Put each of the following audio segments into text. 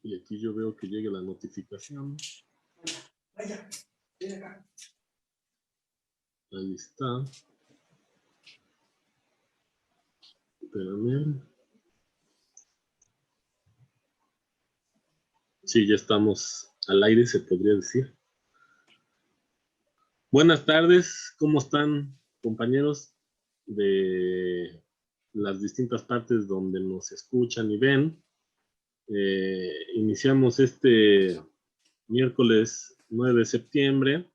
Y aquí yo veo que llegue la notificación. Vaya, ven acá. Ahí está. Espérame. Sí, ya estamos al aire, se podría decir. Buenas tardes, ¿cómo están, compañeros de las distintas partes donde nos escuchan y ven? Iniciamos este miércoles 9 de septiembre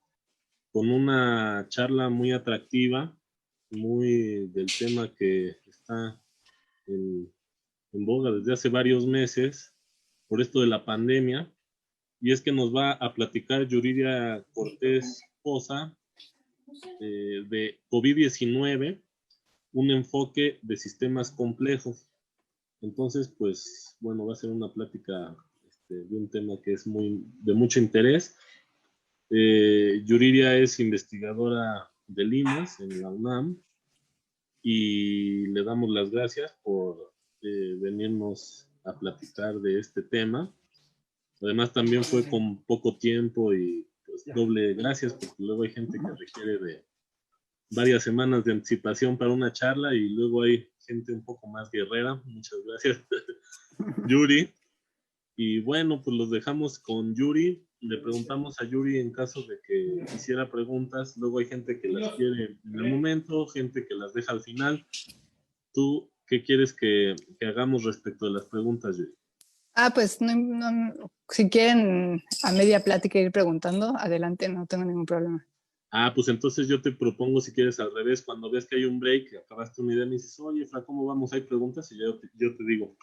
con una charla muy atractiva, muy del tema que está en boga desde hace varios meses por esto de la pandemia, y es que nos va a platicar Yuridia Cortés Poza de COVID-19, un enfoque de sistemas complejos. Entonces, pues, bueno, va a ser una plática de un tema que es de mucho interés. Yuridia es investigadora de LIMAS en la UNAM y le damos las gracias por venirnos a platicar de este tema. Además, también fue con poco tiempo y pues, doble gracias, porque luego hay gente que requiere de varias semanas de anticipación para una charla y luego hay gente un poco más guerrera. Muchas gracias, Yuri. Y bueno, pues los dejamos con Yuri. Le preguntamos a Yuri en caso de que hiciera preguntas. Luego hay gente que las quiere en el momento, gente que las deja al final. ¿Tú qué quieres que hagamos respecto de las preguntas, Yuri? Pues si quieren a media plática ir preguntando, adelante, no tengo ningún problema. Pues entonces yo te propongo, si quieres, al revés, cuando ves que hay un break, acabaste una idea, me dices, oye, Fra, ¿cómo vamos? ¿Hay preguntas? Y yo te digo.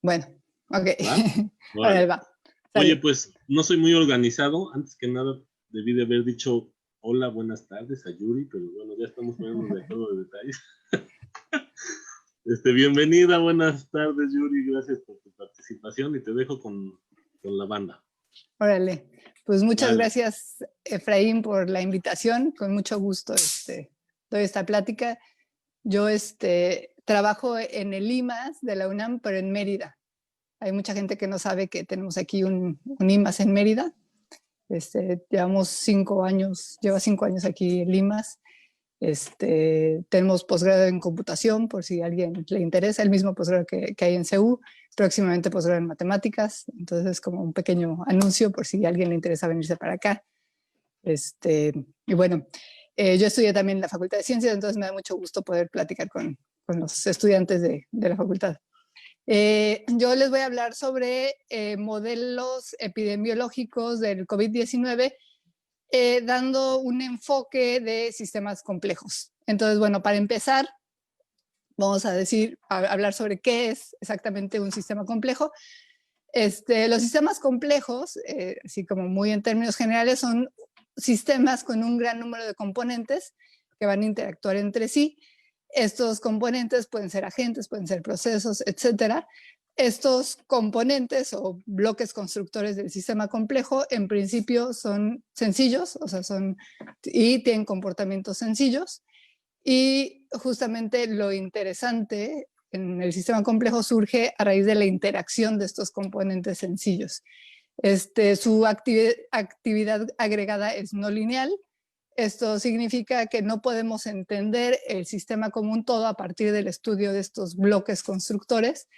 Bueno, ok. ¿Va? Va. Oye, pues no soy muy organizado. Antes que nada, debí de haber dicho hola, buenas tardes a Yuri, pero bueno, ya estamos poniendo de acuerdo de detalles. Bienvenida, buenas tardes, Yuri. Gracias por tu participación y te dejo con la banda. Órale, pues muchas gracias, Efraín, por la invitación. Con mucho gusto doy esta plática. Yo trabajo en el IMAS de la UNAM, pero en Mérida. Hay mucha gente que no sabe que tenemos aquí un IMAS en Mérida. Lleva 5 años aquí el IMAS. Tenemos posgrado en computación, por si a alguien le interesa, el mismo posgrado que hay en CEU, próximamente posgrado en matemáticas, entonces es como un pequeño anuncio por si a alguien le interesa venirse para acá. Y bueno, yo estudié también en la Facultad de Ciencias, entonces me da mucho gusto poder platicar con los estudiantes de la facultad. Yo les voy a hablar sobre modelos epidemiológicos del COVID-19, dando un enfoque de sistemas complejos. Entonces, bueno, para empezar, vamos a hablar sobre qué es exactamente un sistema complejo. Los sistemas complejos, así como muy en términos generales, son sistemas con un gran número de componentes que van a interactuar entre sí. Estos componentes pueden ser agentes, pueden ser procesos, etcétera. Estos componentes o bloques constructores del sistema complejo en principio son sencillos, y tienen comportamientos sencillos. Y justamente lo interesante en el sistema complejo surge a raíz de la interacción de estos componentes sencillos. Su actividad agregada es no lineal. Esto significa que no podemos entender el sistema como un todo a partir del estudio de estos bloques constructores.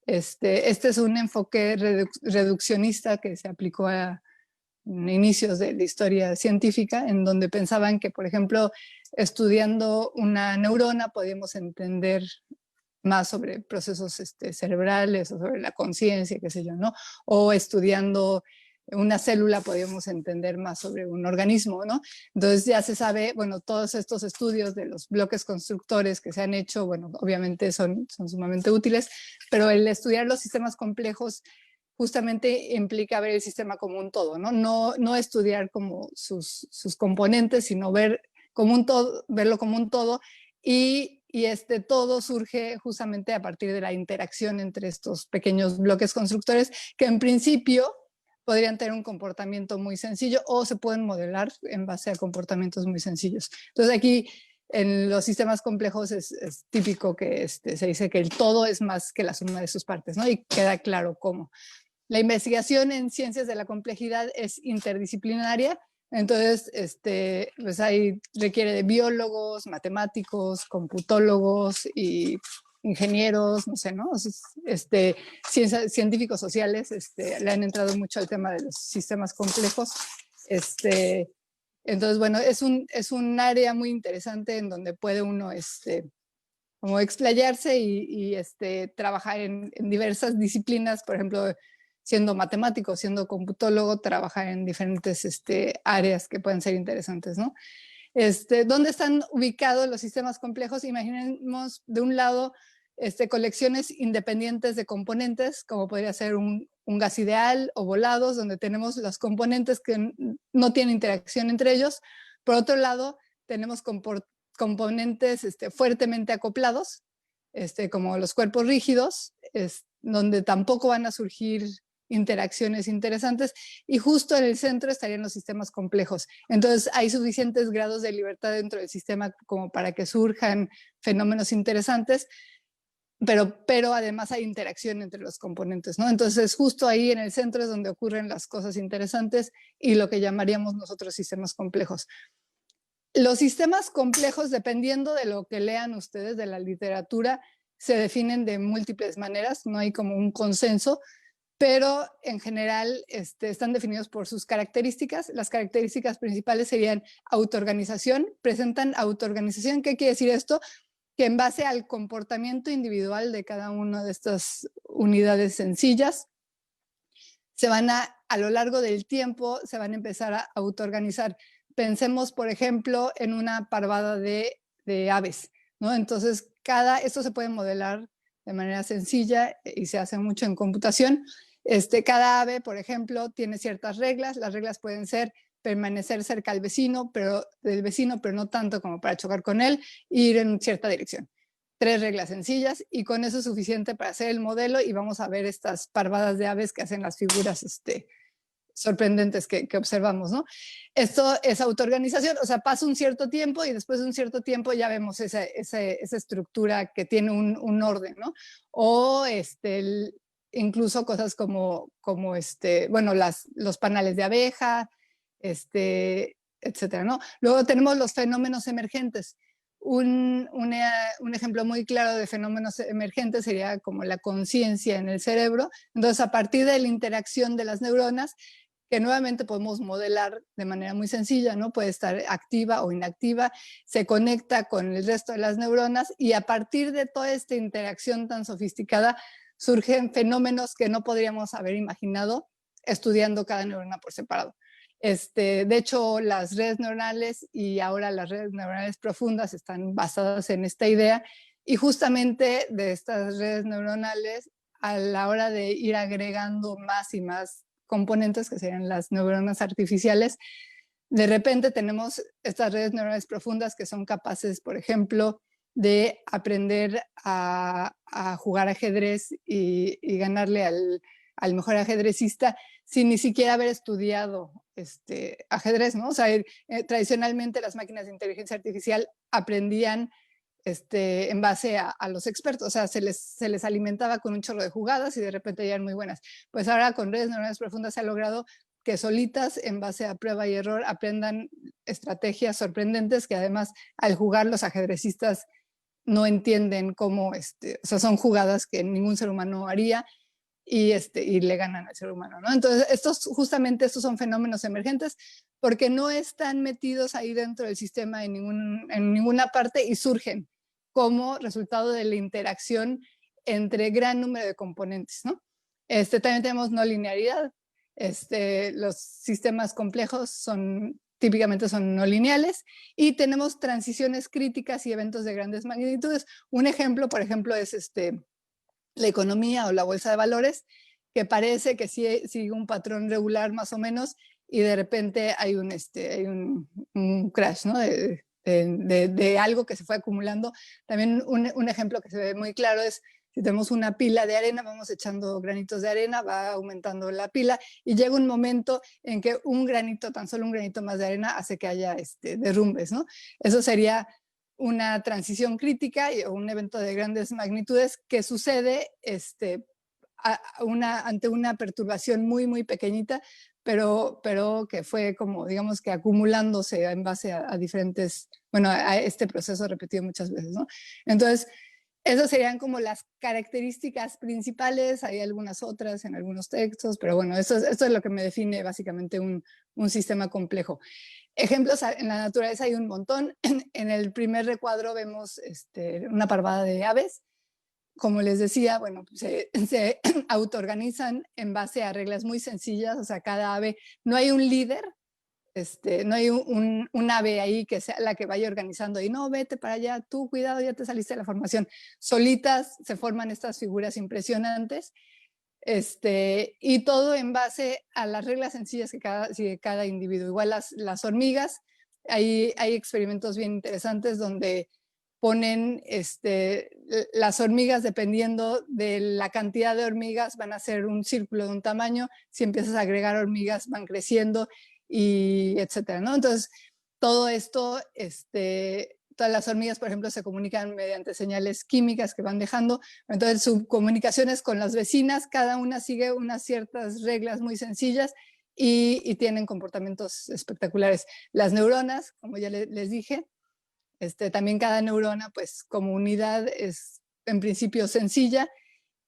Este es un enfoque reduccionista que se aplicó a inicios de la historia científica, en donde pensaban que, por ejemplo, estudiando una neurona podíamos entender más sobre procesos cerebrales o sobre la conciencia, qué sé yo, ¿no? O estudiando una célula podíamos entender más sobre un organismo, ¿no? Entonces ya se sabe, bueno, todos estos estudios de los bloques constructores que se han hecho, bueno, obviamente son sumamente útiles, pero el estudiar los sistemas complejos justamente implica ver el sistema como un todo, ¿no? No estudiar como sus componentes, sino verlo como un todo, y este todo surge justamente a partir de la interacción entre estos pequeños bloques constructores que en principio podrían tener un comportamiento muy sencillo o se pueden modelar en base a comportamientos muy sencillos. Entonces aquí en los sistemas complejos es típico que se dice que el todo es más que la suma de sus partes, ¿no? Y queda claro cómo. la investigación en ciencias de la complejidad es interdisciplinaria, entonces pues ahí requiere de biólogos, matemáticos, computólogos y ingenieros, no sé, ¿no? Científicos sociales le han entrado mucho al tema de los sistemas complejos. Entonces, bueno, es un área muy interesante en donde puede uno como explayarse y trabajar en diversas disciplinas, por ejemplo, siendo matemático, siendo computólogo, trabajar en diferentes áreas que pueden ser interesantes, ¿no? ¿Dónde están ubicados los sistemas complejos? Imaginemos de un lado colecciones independientes de componentes, como podría ser un gas ideal o volados, donde tenemos los componentes que no tienen interacción entre ellos. Por otro lado, tenemos componentes fuertemente acoplados, como los cuerpos rígidos, donde tampoco van a surgir interacciones interesantes, y justo en el centro estarían los sistemas complejos. Entonces hay suficientes grados de libertad dentro del sistema como para que surjan fenómenos interesantes, pero además hay interacción entre los componentes, ¿no? Entonces justo ahí en el centro es donde ocurren las cosas interesantes y lo que llamaríamos nosotros sistemas complejos. Los sistemas complejos, dependiendo de lo que lean ustedes de la literatura, se definen de múltiples maneras, no hay como un consenso, pero en general están definidos por sus características. Las características principales serían autoorganización, presentan autoorganización. ¿Qué quiere decir esto? Que en base al comportamiento individual de cada una de estas unidades sencillas, se van a lo largo del tiempo, se van a empezar a autoorganizar. Pensemos, por ejemplo, en una parvada de aves, ¿no? Entonces, esto se puede modelar de manera sencilla y se hace mucho en computación. Cada ave, por ejemplo, tiene ciertas reglas. Las reglas pueden ser permanecer cerca del vecino, pero no tanto como para chocar con él, e ir en cierta dirección. 3 reglas sencillas y con eso es suficiente para hacer el modelo y vamos a ver estas parvadas de aves que hacen las figuras sorprendentes que observamos, ¿no? Esto es autoorganización, o sea, pasa un cierto tiempo y después de un cierto tiempo ya vemos esa estructura que tiene un orden, ¿no? O incluso cosas como bueno, los panales de abeja, etcétera, ¿no? Luego tenemos los fenómenos emergentes. Un ejemplo muy claro de fenómenos emergentes sería como la conciencia en el cerebro. Entonces, a partir de la interacción de las neuronas, que nuevamente podemos modelar de manera muy sencilla, ¿no? Puede estar activa o inactiva, se conecta con el resto de las neuronas y a partir de toda esta interacción tan sofisticada surgen fenómenos que no podríamos haber imaginado estudiando cada neurona por separado. De hecho, las redes neuronales y ahora las redes neuronales profundas están basadas en esta idea y justamente de estas redes neuronales, a la hora de ir agregando más y más componentes, que serían las neuronas artificiales, de repente tenemos estas redes neuronales profundas que son capaces, por ejemplo, de aprender a jugar ajedrez y ganarle al mejor ajedrecista sin ni siquiera haber estudiado ajedrez, ¿no? O sea, tradicionalmente las máquinas de inteligencia artificial aprendían en base a los expertos, o sea, se les alimentaba con un chorro de jugadas y de repente ya eran muy buenas. Pues ahora con redes neuronales profundas se ha logrado que solitas, en base a prueba y error, aprendan estrategias sorprendentes que además al jugar los ajedrecistas no entienden cómo, o sea, son jugadas que ningún ser humano haría y le ganan al ser humano, ¿no? Entonces, justamente estos son fenómenos emergentes porque no están metidos ahí dentro del sistema en ninguna parte y surgen como resultado de la interacción entre gran número de componentes, ¿no? También tenemos no linearidad. Los sistemas complejos típicamente son no lineales y tenemos transiciones críticas y eventos de grandes magnitudes. Un ejemplo, por ejemplo, es la economía o la bolsa de valores, que parece que sigue un patrón regular más o menos y de repente hay un crash, ¿no? De algo que se fue acumulando. También un ejemplo que se ve muy claro es si tenemos una pila de arena, vamos echando granitos de arena, va aumentando la pila y llega un momento en que tan solo un granito más de arena hace que haya derrumbes, ¿no? Eso sería una transición crítica o un evento de grandes magnitudes que sucede ante una perturbación muy, muy pequeñita, pero que fue como, digamos que acumulándose en base a diferentes, bueno, a este proceso repetido muchas veces, ¿no? Entonces, esas serían como las características principales, hay algunas otras en algunos textos, pero bueno, esto es lo que me define básicamente un sistema complejo. Ejemplos en la naturaleza hay un montón. En el primer recuadro vemos una parvada de aves. Como les decía, bueno, se autoorganizan en base a reglas muy sencillas, o sea, cada ave, no hay un líder, no hay un ave ahí que sea la que vaya organizando y no, vete para allá, tú cuidado, ya te saliste de la formación. Solitas se forman estas figuras impresionantes, y todo en base a las reglas sencillas que sigue cada individuo. Igual las hormigas, hay experimentos bien interesantes donde ponen las hormigas, dependiendo de la cantidad de hormigas, van a hacer un círculo de un tamaño, si empiezas a agregar hormigas van creciendo, y etcétera, ¿no? Entonces, todo esto, todas las hormigas, por ejemplo, se comunican mediante señales químicas que van dejando, entonces su comunicación es con las vecinas, cada una sigue unas ciertas reglas muy sencillas y tienen comportamientos espectaculares. Las neuronas, como ya les dije, también cada neurona, pues como unidad es en principio sencilla,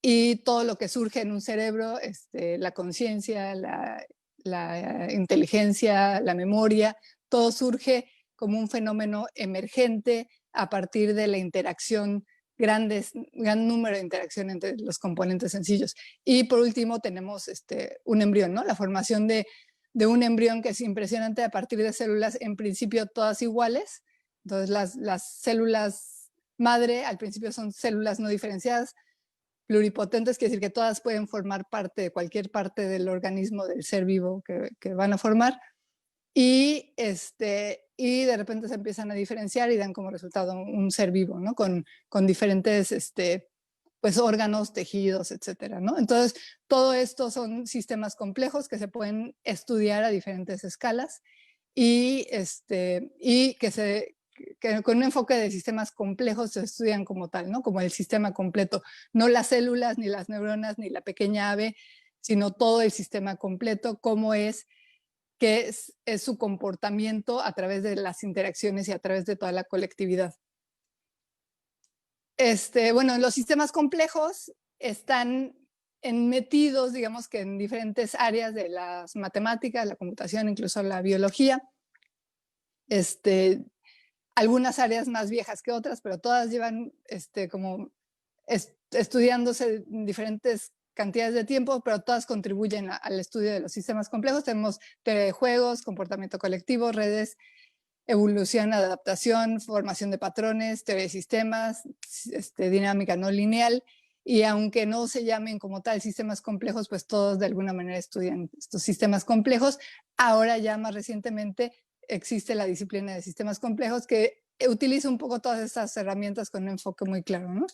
y todo lo que surge en un cerebro, la conciencia, la inteligencia, la memoria, todo surge como un fenómeno emergente a partir de la interacción, gran número de interacción entre los componentes sencillos. Y por último tenemos un embrión, ¿no? La formación de un embrión, que es impresionante, a partir de células en principio todas iguales. Entonces las células madre al principio son células no diferenciadas, pluripotentes, quiere decir que todas pueden formar parte de cualquier parte del organismo, del ser vivo que van a formar, y de repente se empiezan a diferenciar y dan como resultado un ser vivo, ¿no? Con diferentes pues órganos, tejidos, etcétera, ¿no? Entonces, todo esto son sistemas complejos que se pueden estudiar a diferentes escalas, y que con un enfoque de sistemas complejos se estudian como tal, ¿no? Como el sistema completo, no las células, ni las neuronas, ni la pequeña ave, sino todo el sistema completo, cómo es que es su comportamiento a través de las interacciones y a través de toda la colectividad. Bueno, los sistemas complejos están metidos, digamos que en diferentes áreas de las matemáticas, la computación, incluso la biología. Algunas áreas más viejas que otras, pero todas llevan como estudiándose en diferentes cantidades de tiempo, pero todas contribuyen al estudio de los sistemas complejos. Tenemos teoría de juegos, comportamiento colectivo, redes, evolución, adaptación, formación de patrones, teoría de sistemas, dinámica no lineal, y aunque no se llamen como tal sistemas complejos, pues todos de alguna manera estudian estos sistemas complejos. Ahora ya más recientemente existe la disciplina de sistemas complejos que utiliza un poco todas estas herramientas con un enfoque muy claro, ¿no?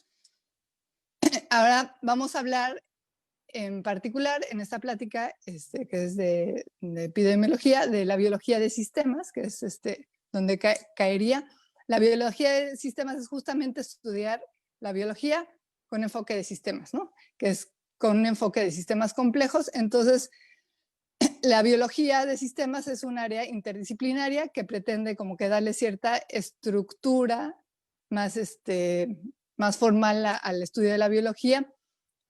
Ahora vamos a hablar en particular en esta plática, que es de epidemiología, de la biología de sistemas, que es donde caería. La biología de sistemas es justamente estudiar la biología con enfoque de sistemas, ¿no? Que es con un enfoque de sistemas complejos. Entonces, la biología de sistemas es un área interdisciplinaria que pretende como que darle cierta estructura más, más formal al estudio de la biología,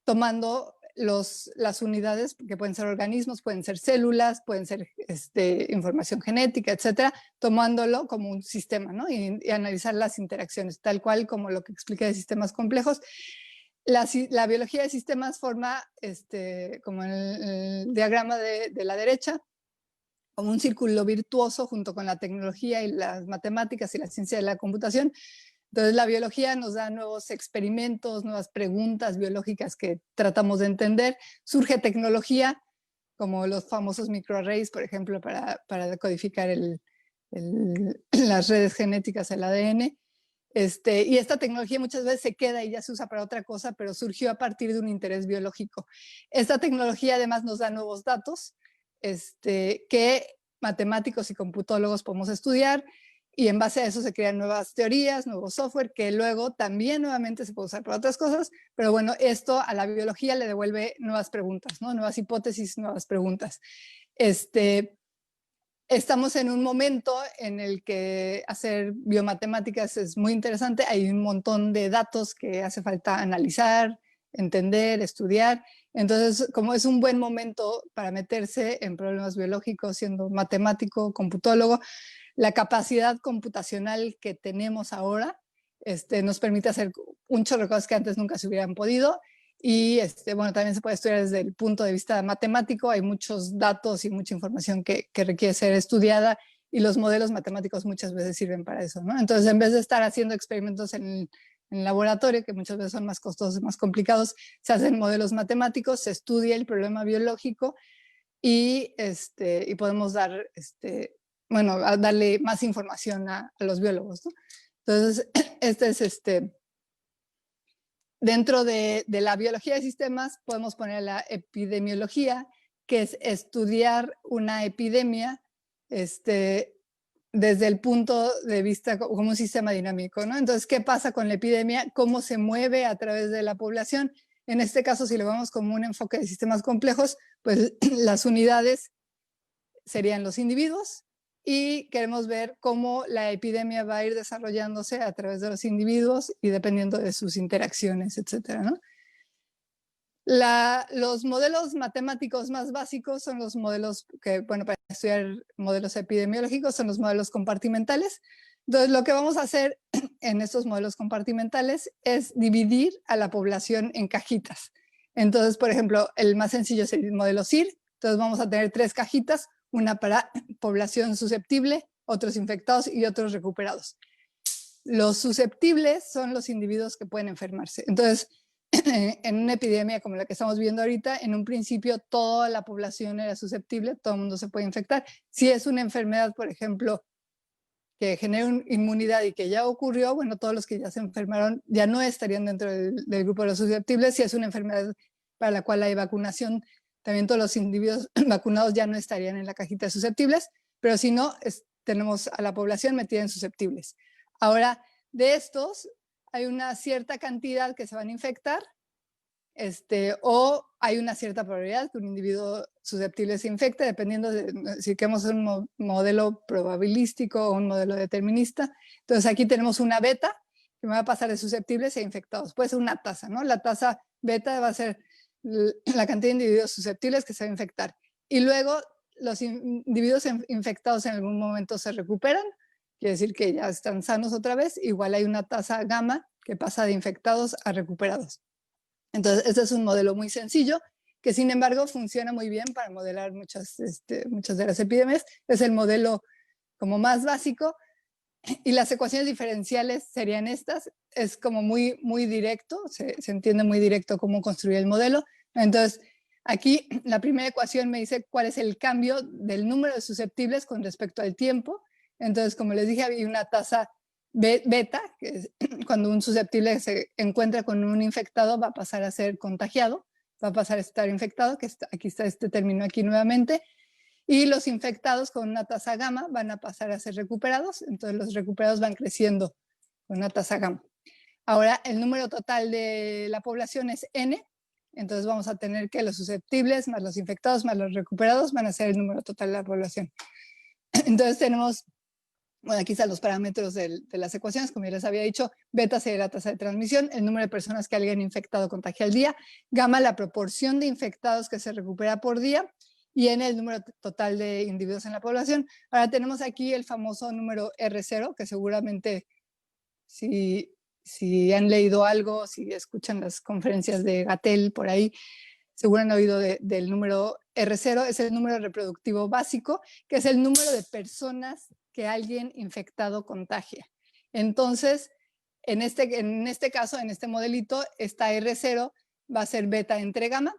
tomando las unidades que pueden ser organismos, pueden ser células, pueden ser información genética, etcétera, tomándolo como un sistema, ¿no? Y analizar las interacciones, tal cual como lo que expliqué de sistemas complejos. La biología de sistemas forma, como en el diagrama de la derecha, como un círculo virtuoso junto con la tecnología y las matemáticas y la ciencia de la computación. Entonces, la biología nos da nuevos experimentos, nuevas preguntas biológicas que tratamos de entender. Surge tecnología, como los famosos microarrays, por ejemplo, para decodificar las redes genéticas del ADN. Y esta tecnología muchas veces se queda y ya se usa para otra cosa, pero surgió a partir de un interés biológico. Esta tecnología además nos da nuevos datos que matemáticos y computólogos podemos estudiar, y en base a eso se crean nuevas teorías, nuevo software, que luego también nuevamente se puede usar para otras cosas, pero bueno, esto a la biología le devuelve nuevas preguntas, ¿no? Nuevas hipótesis, nuevas preguntas. Estamos en un momento en el que hacer biomatemáticas es muy interesante, hay un montón de datos que hace falta analizar, entender, estudiar, entonces como es un buen momento para meterse en problemas biológicos siendo matemático, computólogo, la capacidad computacional que tenemos ahora nos permite hacer un chorro de cosas que antes nunca se hubieran podido. Y bueno, también se puede estudiar desde el punto de vista matemático. Hay muchos datos y mucha información que requiere ser estudiada y los modelos matemáticos muchas veces sirven para eso, ¿no? Entonces, en vez de estar haciendo experimentos en el laboratorio, que muchas veces son más costosos, más complicados, se hacen modelos matemáticos, se estudia el problema biológico y podemos dar, bueno, a darle más información a los biólogos, ¿no? Entonces, dentro de la biología de sistemas podemos poner la epidemiología, que es estudiar una epidemia desde el punto de vista como un sistema dinámico, ¿no? Entonces, ¿qué pasa con la epidemia? ¿Cómo se mueve a través de la población? En este caso, si lo vemos como un enfoque de sistemas complejos, pues las unidades serían los individuos, y queremos ver cómo la epidemia va a ir desarrollándose a través de los individuos y dependiendo de sus interacciones, etcétera, ¿no? Los modelos matemáticos más básicos son los modelos que, bueno, para estudiar modelos epidemiológicos son los modelos compartimentales. Entonces, lo que vamos a hacer en estos modelos compartimentales es dividir a la población en cajitas. Entonces, por ejemplo, el más sencillo es el modelo CIR. Entonces, vamos a tener 3 cajitas, una para población susceptible, otros infectados y otros recuperados. Los susceptibles son los individuos que pueden enfermarse. Entonces, en una epidemia como la que estamos viendo ahorita, en un principio toda la población era susceptible, todo el mundo se puede infectar. Si es una enfermedad, por ejemplo, que genera inmunidad y que ya ocurrió, bueno, todos los que ya se enfermaron ya no estarían dentro del grupo de los susceptibles. Si es una enfermedad para la cual hay vacunación, también todos los individuos vacunados ya no estarían en la cajita de susceptibles, pero si no, tenemos a la población metida en susceptibles. Ahora, de estos, hay una cierta cantidad que se van a infectar, o hay una cierta probabilidad que un individuo susceptible se infecte, dependiendo de si queremos un modelo probabilístico o un modelo determinista. Entonces aquí tenemos una beta que me va a pasar de susceptibles a infectados. Puede ser una tasa, ¿no? La tasa beta va a ser la cantidad de individuos susceptibles que se va a infectar. Y luego los individuos infectados en algún momento se recuperan, quiere decir que ya están sanos otra vez. Igual hay una tasa gamma que pasa de infectados a recuperados. Entonces, este es un modelo muy sencillo, que sin embargo funciona muy bien para modelar muchas de las epidemias. Es el modelo como más básico, y las ecuaciones diferenciales serían estas. Es como muy, muy directo, se entiende muy directo cómo construir el modelo. Entonces, aquí la primera ecuación me dice cuál es el cambio del número de susceptibles con respecto al tiempo. Entonces, como les dije, había una tasa beta, que es cuando un susceptible se encuentra con un infectado, va a pasar a ser contagiado, va a pasar a estar infectado, que aquí está este término aquí nuevamente, y los infectados con una tasa gamma van a pasar a ser recuperados. Entonces los recuperados van creciendo con una tasa gamma. Ahora, el número total de la población es N, entonces vamos a tener que los susceptibles más los infectados más los recuperados van a ser el número total de la población. Entonces tenemos, bueno, aquí están los parámetros de las ecuaciones, como ya les había dicho. Beta sería la tasa de transmisión, el número de personas que alguien infectado contagia al día. Gamma, la proporción de infectados que se recupera por día. Y N, el número total de individuos en la población. Ahora tenemos aquí el famoso número R0, que seguramente si han leído algo, si escuchan las conferencias de Gatel por ahí, seguro han oído del número R0. Es el número reproductivo básico, que es el número de personas que alguien infectado contagia. Entonces, en este caso, en este modelito, esta R0 va a ser beta entre gamma.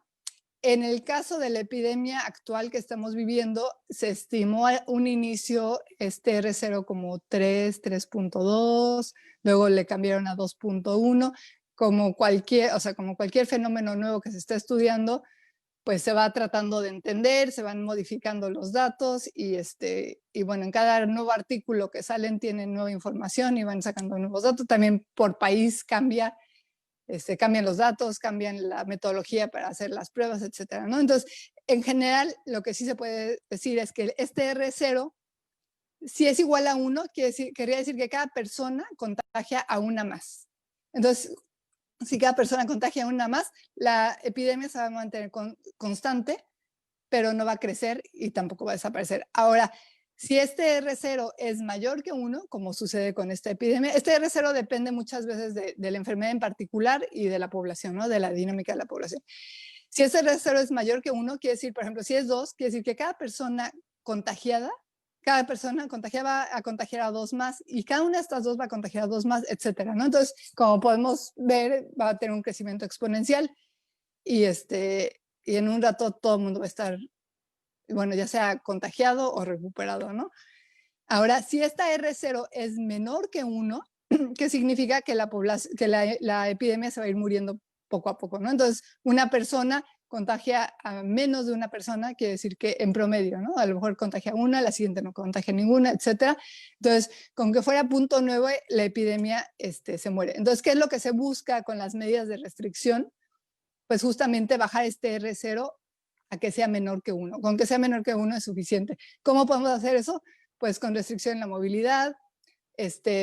En el caso de la epidemia actual que estamos viviendo, se estimó un inicio R0 como 3, 3.2, luego le cambiaron a 2.1, como cualquier fenómeno nuevo que se está estudiando, pues se va tratando de entender, se van modificando los datos y bueno, en cada nuevo artículo que salen tienen nueva información y van sacando nuevos datos. También por país cambian los datos, cambian la metodología para hacer las pruebas, etcétera, ¿no? Entonces, en general, lo que sí se puede decir es que este R0, si es igual a 1, querría decir que cada persona contagia a una más. Entonces, si cada persona contagia a una más, la epidemia se va a mantener constante, pero no va a crecer y tampoco va a desaparecer. Ahora, si este R0 es mayor que 1, como sucede con esta epidemia, este R0 depende muchas veces de la enfermedad en particular y de la población, ¿no? De la dinámica de la población. Si ese R0 es mayor que 1, quiere decir, por ejemplo, si es 2, quiere decir que cada persona contagiada va a contagiar a 2 más y cada una de estas 2 va a contagiar a 2 más, etcétera, ¿no? Entonces, como podemos ver, va a tener un crecimiento exponencial y en un rato todo el mundo va a estar, bueno, ya sea contagiado o recuperado, ¿no? Ahora, si esta R0 es menor que 1, ¿qué significa? Que la epidemia se va a ir muriendo poco a poco, ¿no? Entonces, una persona contagia a menos de una persona, quiere decir que en promedio, ¿no? A lo mejor contagia una, la siguiente no contagia ninguna, etcétera. Entonces, con que fuera 0.9, la epidemia se muere. Entonces, ¿qué es lo que se busca con las medidas de restricción? Pues justamente bajar este R0 a que sea menor que 1. Con que sea menor que 1 es suficiente. ¿Cómo podemos hacer eso? Pues con restricción en la movilidad,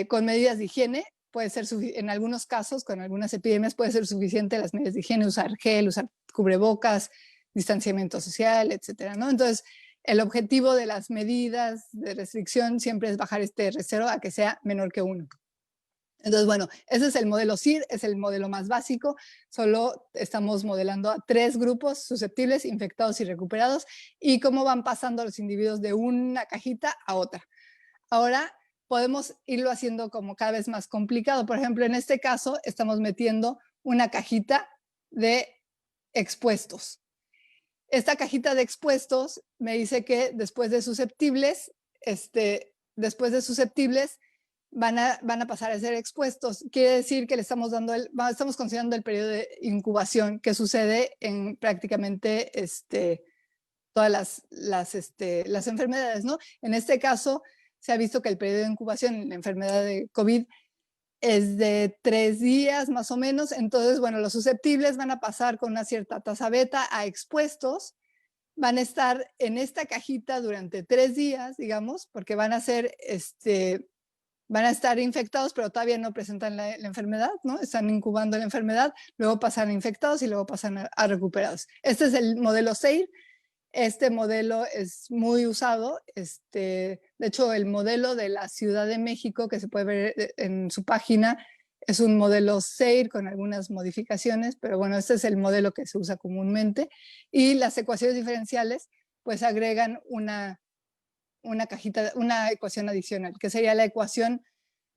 con medidas de higiene. Puede ser, en algunos casos, con algunas epidemias, puede ser suficiente las medidas de higiene, usar gel, usar cubrebocas, distanciamiento social, etcétera, ¿no? Entonces, el objetivo de las medidas de restricción siempre es bajar este R0 a que sea menor que 1. Entonces, bueno, ese es el modelo CIR, es el modelo más básico. Solo estamos modelando a 3 grupos susceptibles, infectados y recuperados, y cómo van pasando los individuos de una cajita a otra. Ahora podemos irlo haciendo como cada vez más complicado. Por ejemplo, en este caso estamos metiendo una cajita de expuestos. Esta cajita de expuestos me dice que después de susceptibles, van a pasar a ser expuestos. Quiere decir que le estamos considerando el periodo de incubación que sucede en prácticamente todas las enfermedades, ¿no? En este caso, se ha visto que el periodo de incubación en la enfermedad de COVID es de 3 días más o menos. Entonces, bueno, los susceptibles van a pasar con una cierta tasa beta a expuestos, van a estar en esta cajita durante 3 días, digamos, porque van a estar infectados, pero todavía no presentan la enfermedad, ¿no? Están incubando la enfermedad, luego pasan a infectados y luego pasan a recuperados. Este es el modelo SEIR. Este modelo es muy usado. De hecho, el modelo de la Ciudad de México, que se puede ver en su página, es un modelo SEIR con algunas modificaciones, pero bueno, este es el modelo que se usa comúnmente. Y las ecuaciones diferenciales, pues agregan una ecuación adicional, que sería la ecuación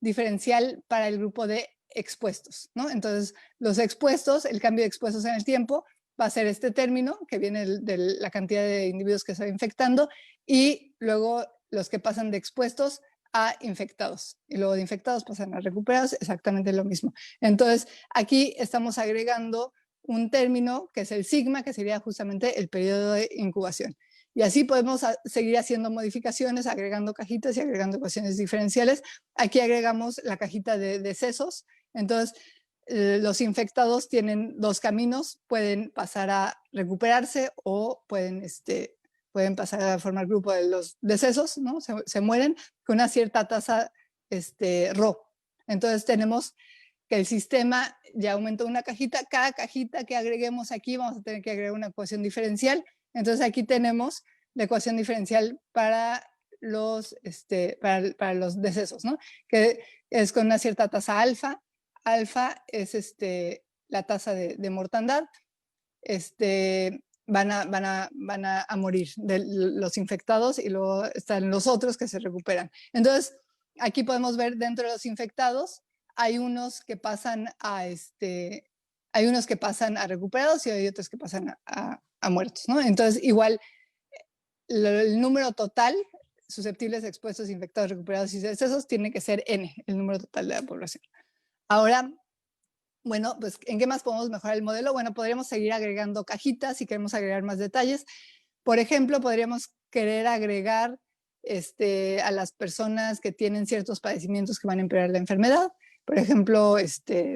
diferencial para el grupo de expuestos, ¿no? Entonces, los expuestos, el cambio de expuestos en el tiempo, va a ser este término que viene de la cantidad de individuos que se va infectando y luego los que pasan de expuestos a infectados y luego de infectados pasan a recuperados, exactamente lo mismo. Entonces, aquí estamos agregando un término que es el sigma, que sería justamente el periodo de incubación. Y así podemos seguir haciendo modificaciones, agregando cajitas y agregando ecuaciones diferenciales. Aquí agregamos la cajita de decesos. Entonces, los infectados tienen 2 caminos, pueden pasar a recuperarse o pueden pasar a formar grupo de los decesos, ¿no? Se mueren con una cierta tasa Rho. Entonces tenemos que el sistema ya aumentó una cajita, cada cajita que agreguemos aquí vamos a tener que agregar una ecuación diferencial. Entonces aquí tenemos la ecuación diferencial para los decesos, ¿no? Que es con una cierta tasa alfa. Alfa es la tasa de mortandad. Van a morir de los infectados y luego están los otros que se recuperan. Entonces, aquí podemos ver dentro de los infectados, hay unos que pasan a recuperados y hay otros que pasan a muertos, ¿no? Entonces, igual, el número total, susceptibles, expuestos, infectados, recuperados y decesos, tiene que ser N, el número total de la población. Ahora, Bueno, pues ¿en qué más podemos mejorar el modelo? Bueno, podríamos seguir agregando cajitas si queremos agregar más detalles. Por ejemplo, podríamos querer agregar a las personas que tienen ciertos padecimientos que van a empeorar la enfermedad. Por ejemplo,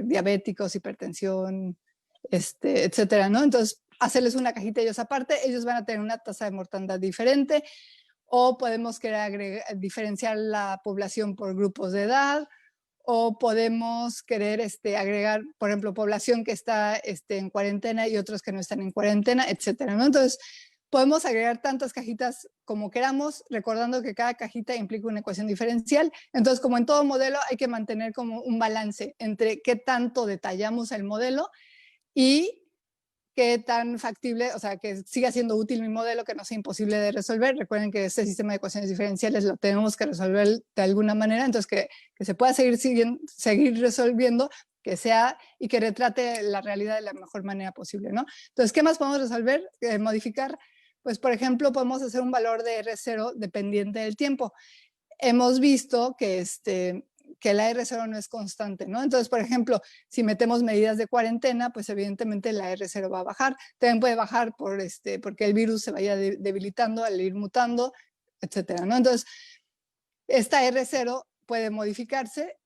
diabéticos, hipertensión, etcétera, ¿no? Entonces, hacerles una cajita ellos aparte, ellos van a tener una tasa de mortandad diferente, o podemos querer diferenciar la población por grupos de edad, o podemos querer agregar, por ejemplo, población que está en cuarentena y otros que no están en cuarentena, etcétera, ¿no? Entonces, podemos agregar tantas cajitas como queramos, recordando que cada cajita implica una ecuación diferencial. Entonces, como en todo modelo, hay que mantener como un balance entre qué tanto detallamos el modelo y qué tan factible, o sea, que siga siendo útil mi modelo, que no sea imposible de resolver. Recuerden que este sistema de ecuaciones diferenciales lo tenemos que resolver de alguna manera, entonces que se pueda seguir resolviendo, que sea y que retrate la realidad de la mejor manera posible, ¿no? Entonces, ¿qué más podemos resolver? Modificar, pues, por ejemplo, podemos hacer un valor de R0 dependiente del tiempo. Hemos visto que la R0 no es constante, ¿no? Entonces, por ejemplo, si metemos medidas de cuarentena, pues evidentemente la R0 va a bajar. También puede bajar porque el virus se vaya debilitando al ir mutando, etcétera, ¿no? Entonces, esta R0 puede modificarse,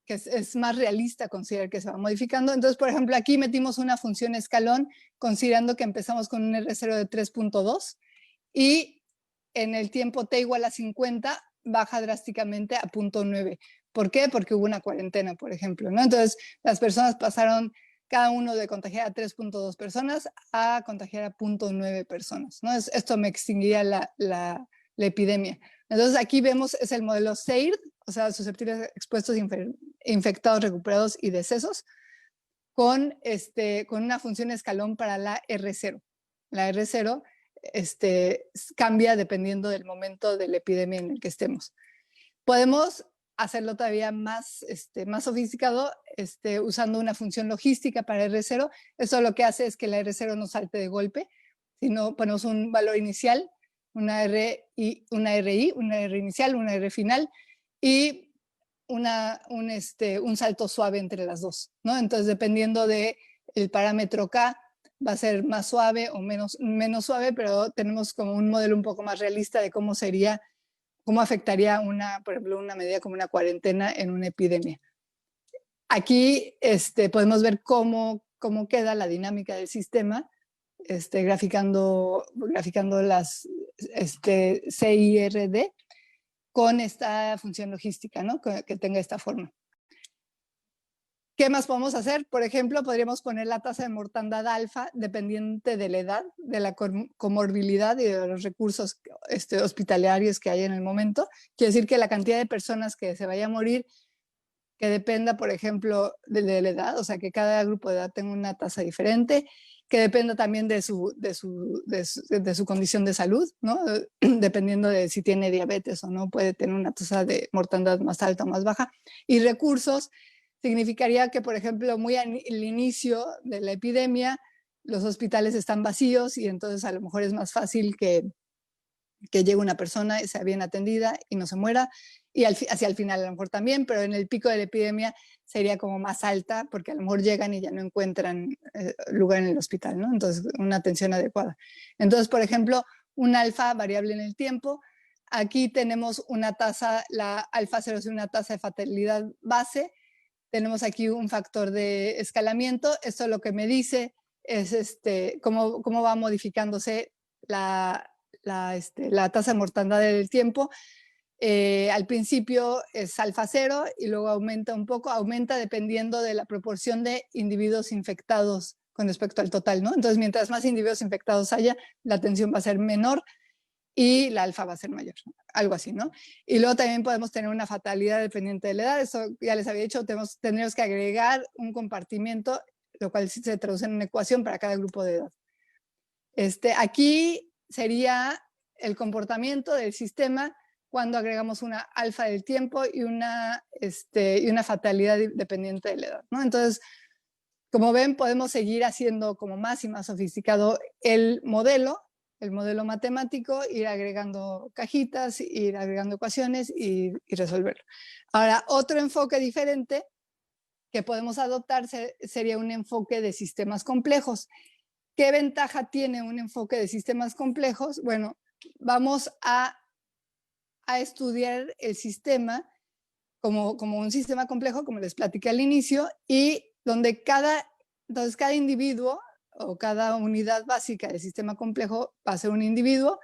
que es más realista considerar que se va modificando. Entonces, por ejemplo, aquí metimos una función escalón, considerando que empezamos con un R0 de 3.2 y en el tiempo t igual a 50 baja drásticamente a 0.9. ¿Por qué? Porque hubo una cuarentena, por ejemplo, ¿no? Entonces, las personas pasaron cada uno de contagiar a 3.2 personas a contagiar a 0.9 personas, ¿no? Esto me extinguiría la epidemia. Entonces, aquí vemos, es el modelo SAID, o sea, susceptibles, expuestos, infectados, recuperados y decesos, con una función escalón para la R0. La R0 cambia dependiendo del momento de la epidemia en el que estemos. Podemos hacerlo todavía más sofisticado usando una función logística para R0. Eso lo que hace es que la R0 no salte de golpe, sino ponemos un valor inicial, una R inicial, una R final y un salto suave entre las dos, ¿no? Entonces, dependiendo del parámetro K, va a ser más suave o menos suave, pero tenemos como un modelo un poco más realista de cómo afectaría por ejemplo, una medida como una cuarentena en una epidemia. Aquí podemos ver cómo queda la dinámica del sistema, graficando las CIRD con esta función logística, ¿no? Que tenga esta forma. ¿Qué más podemos hacer? Por ejemplo, podríamos poner la tasa de mortandad alfa dependiente de la edad, de la comorbilidad y de los recursos hospitalarios que hay en el momento. Quiere decir que la cantidad de personas que se vaya a morir, que dependa, por ejemplo, de la edad, o sea, que cada grupo de edad tenga una tasa diferente, que dependa también de su condición de salud, ¿no? Dependiendo de si tiene diabetes o no, puede tener una tasa de mortandad más alta o más baja. Y recursos significaría que, por ejemplo, muy al inicio de la epidemia, los hospitales están vacíos y entonces a lo mejor es más fácil que llegue una persona y sea bien atendida y no se muera, y hacia el final a lo mejor también, pero en el pico de la epidemia sería como más alta, porque a lo mejor llegan y ya no encuentran lugar en el hospital, ¿no? Entonces, una atención adecuada. Entonces, por ejemplo, un alfa variable en el tiempo, aquí tenemos una tasa, la alfa 0 es una tasa de fatalidad base, tenemos aquí un factor de escalamiento, esto lo que me dice es cómo va modificándose la tasa de mortandad del tiempo. Al principio es alfa 0 y luego aumenta un poco, aumenta dependiendo de la proporción de individuos infectados con respecto al total, ¿no? Entonces, mientras más individuos infectados haya, la tensión va a ser menor y la alfa va a ser mayor, algo así, ¿no? Y luego también podemos tener una fatalidad dependiente de la edad, eso ya les había dicho, tendríamos que agregar un compartimiento, lo cual se traduce en una ecuación para cada grupo de edad. Aquí sería el comportamiento del sistema cuando agregamos una alfa del tiempo y una fatalidad dependiente de la edad, ¿no? Entonces, como ven, podemos seguir haciendo como más y más sofisticado el modelo matemático, ir agregando cajitas, ir agregando ecuaciones y resolverlo. Ahora, otro enfoque diferente que podemos adoptar sería un enfoque de sistemas complejos. ¿Qué ventaja tiene un enfoque de sistemas complejos? Bueno, vamos a estudiar el sistema como un sistema complejo, como les platiqué al inicio, y donde entonces cada individuo o cada unidad básica del sistema complejo va a ser un individuo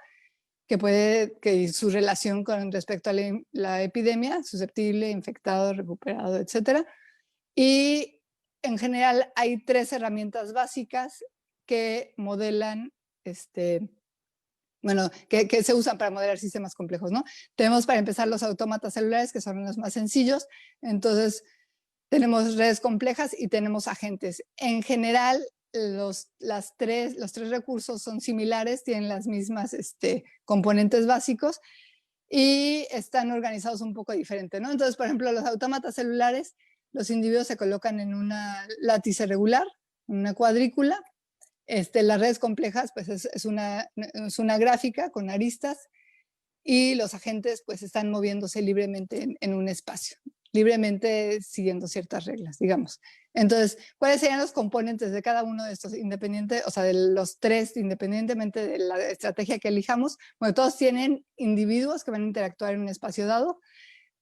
que su relación con respecto a la epidemia, susceptible, infectado, recuperado, etcétera. Y en general hay 3 herramientas básicas que modelan, que se usan para modelar sistemas complejos, ¿no? Tenemos para empezar los autómatas celulares, que son los más sencillos. Entonces, tenemos redes complejas y tenemos agentes. En general, los 3 recursos son similares, tienen las mismas componentes básicos y están organizados un poco diferente, ¿no? Entonces, por ejemplo, los autómatas celulares, los individuos se colocan en una látice regular, una cuadrícula. Las redes complejas, pues es una gráfica con aristas, y los agentes pues están moviéndose libremente en un espacio, libremente siguiendo ciertas reglas, digamos. Entonces, ¿cuáles serían los componentes de cada uno de estos independientes, o sea, de los 3, independientemente de la estrategia que elijamos? Bueno, todos tienen individuos que van a interactuar en un espacio dado,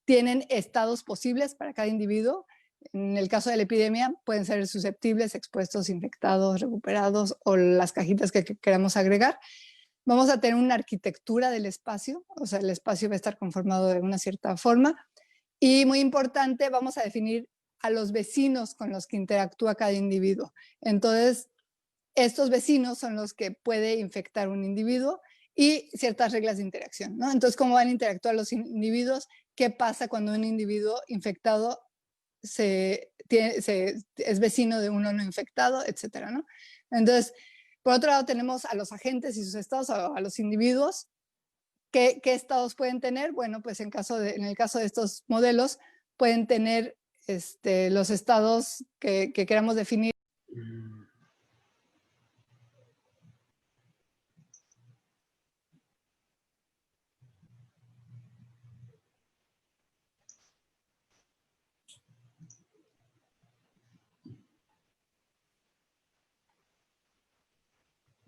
tienen estados posibles para cada individuo. En el caso de la epidemia, pueden ser susceptibles, expuestos, infectados, recuperados, o las cajitas que queramos agregar. Vamos a tener una arquitectura del espacio, o sea, el espacio va a estar conformado de una cierta forma. Y muy importante, vamos a definir a los vecinos con los que interactúa cada individuo. Entonces, estos vecinos son los que puede infectar un individuo y ciertas reglas de interacción, ¿no? Entonces, ¿cómo van a interactuar los individuos? ¿Qué pasa cuando un individuo infectado es vecino de uno no infectado, etcétera, ¿no? Entonces, por otro lado, tenemos a los agentes y sus estados, a los individuos. ¿Qué estados pueden tener? Bueno, pues en el caso de estos modelos, pueden tener los estados que queramos definir.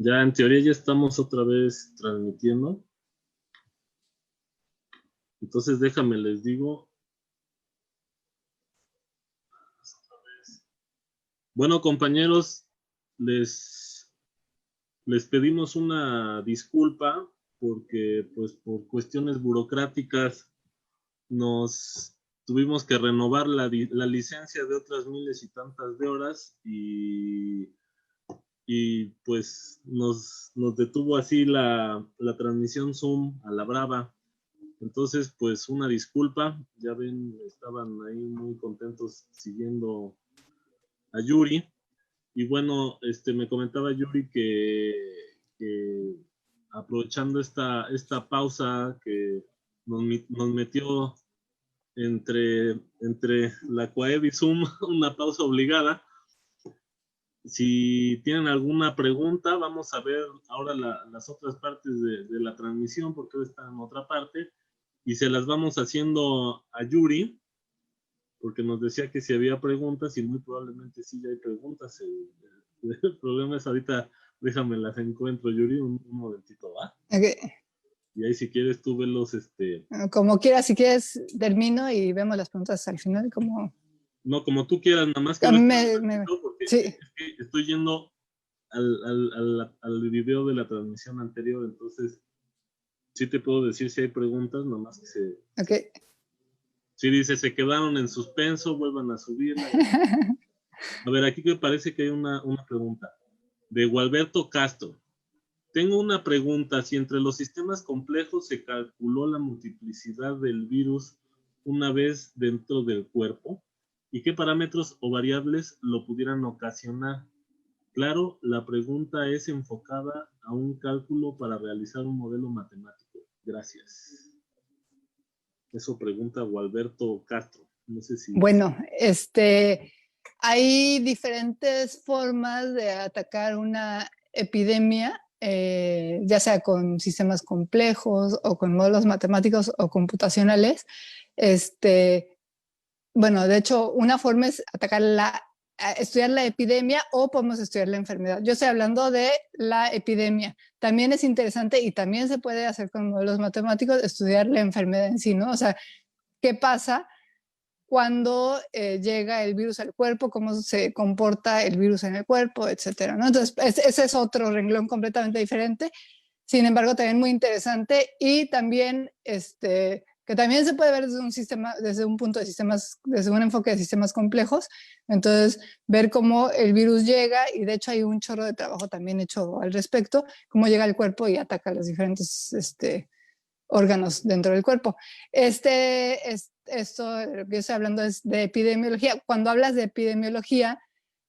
Ya en teoría ya estamos otra vez transmitiendo. Entonces déjame les digo. Bueno, compañeros, les pedimos una disculpa porque pues por cuestiones burocráticas nos tuvimos que renovar la licencia de otras miles y tantas de horas y pues nos detuvo así la transmisión Zoom a la brava. Entonces, pues una disculpa, ya ven, estaban ahí muy contentos siguiendo a Yuri. Y bueno, me comentaba Yuri que aprovechando esta pausa que nos metió entre la Coaeb y Zoom, una pausa obligada. Si tienen alguna pregunta, vamos a ver ahora las otras partes de la transmisión, porque hoy está en otra parte, y se las vamos haciendo a Yuri, porque nos decía que si había preguntas, y muy probablemente sí ya hay preguntas. El problema es ahorita, déjame las encuentro, Yuri, un momentito, ¿va? Okay. Y ahí si quieres tú velos, Como quieras, si quieres termino y vemos las preguntas al final, como... No, como tú quieras, nada más que porque sí. es que estoy yendo al video de la transmisión anterior, entonces sí te puedo decir si hay preguntas, nada más que Okay. Sí dice, se quedaron en suspenso, vuelvan a subirla. A ver, aquí me parece que hay una pregunta de Gualberto Castro. Tengo una pregunta, si entre los sistemas complejos se calculó la multiplicidad del virus una vez dentro del cuerpo, ¿y qué parámetros o variables lo pudieran ocasionar? Claro, la pregunta es enfocada a un cálculo para realizar un modelo matemático. Gracias. Eso pregunta Gualberto Castro. No sé si... Bueno, hay diferentes formas de atacar una epidemia, ya sea con sistemas complejos o con modelos matemáticos o computacionales. bueno, de hecho, una forma es estudiar la epidemia o podemos estudiar la enfermedad. Yo estoy hablando de la epidemia. También es interesante y también se puede hacer con modelos matemáticos estudiar la enfermedad en sí, ¿no? O sea, ¿qué pasa cuando llega el virus al cuerpo, cómo se comporta el virus en el cuerpo, etcétera, ¿no? Entonces, ese es otro renglón completamente diferente. Sin embargo, también muy interesante y también que también se puede ver desde un punto de sistemas, desde un enfoque de sistemas complejos. Entonces, ver cómo el virus llega, y de hecho hay un chorro de trabajo también hecho al respecto, cómo llega al cuerpo y ataca los diferentes órganos dentro del cuerpo. Esto de lo que yo estoy hablando es de epidemiología. Cuando hablas de epidemiología,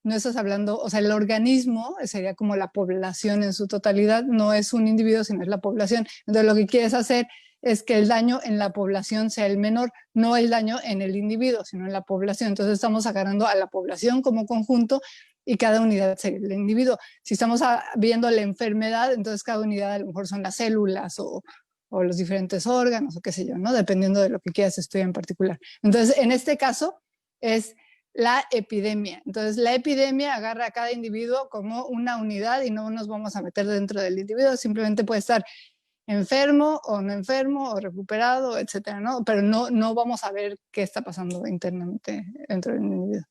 no estás hablando, o sea, el organismo sería como la población en su totalidad, no es un individuo, sino es la población. Entonces, lo que quieres hacer es que el daño en la población sea el menor, no el daño en el individuo, sino en la población. Entonces, estamos agarrando a la población como conjunto y cada unidad sería el individuo. Si estamos viendo la enfermedad, entonces cada unidad a lo mejor son las células o los diferentes órganos o qué sé yo, ¿no? Dependiendo de lo que quieras estudiar en particular. Entonces, en este caso es la epidemia. Entonces, la epidemia agarra a cada individuo como una unidad y no nos vamos a meter dentro del individuo, simplemente puede estar enfermo o no enfermo o recuperado, etcétera, ¿no? Pero no vamos a ver qué está pasando internamente dentro del individuo.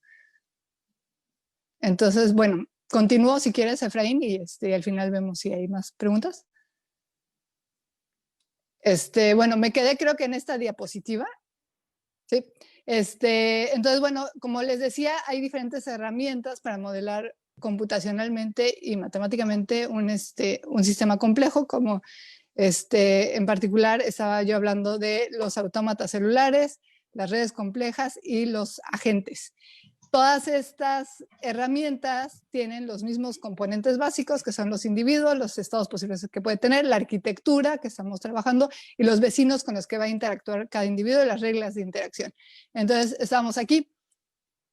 Entonces, bueno, continúo si quieres, Efraín, y al final vemos si hay más preguntas. Bueno, me quedé creo que en esta diapositiva. Sí. Entonces, bueno, como les decía, hay diferentes herramientas para modelar computacionalmente y matemáticamente un sistema complejo, como en particular estaba yo hablando de los autómatas celulares, las redes complejas y los agentes. Todas estas herramientas tienen los mismos componentes básicos, que son los individuos, los estados posibles que puede tener, la arquitectura que estamos trabajando y los vecinos con los que va a interactuar cada individuo y las reglas de interacción. Entonces, estamos aquí.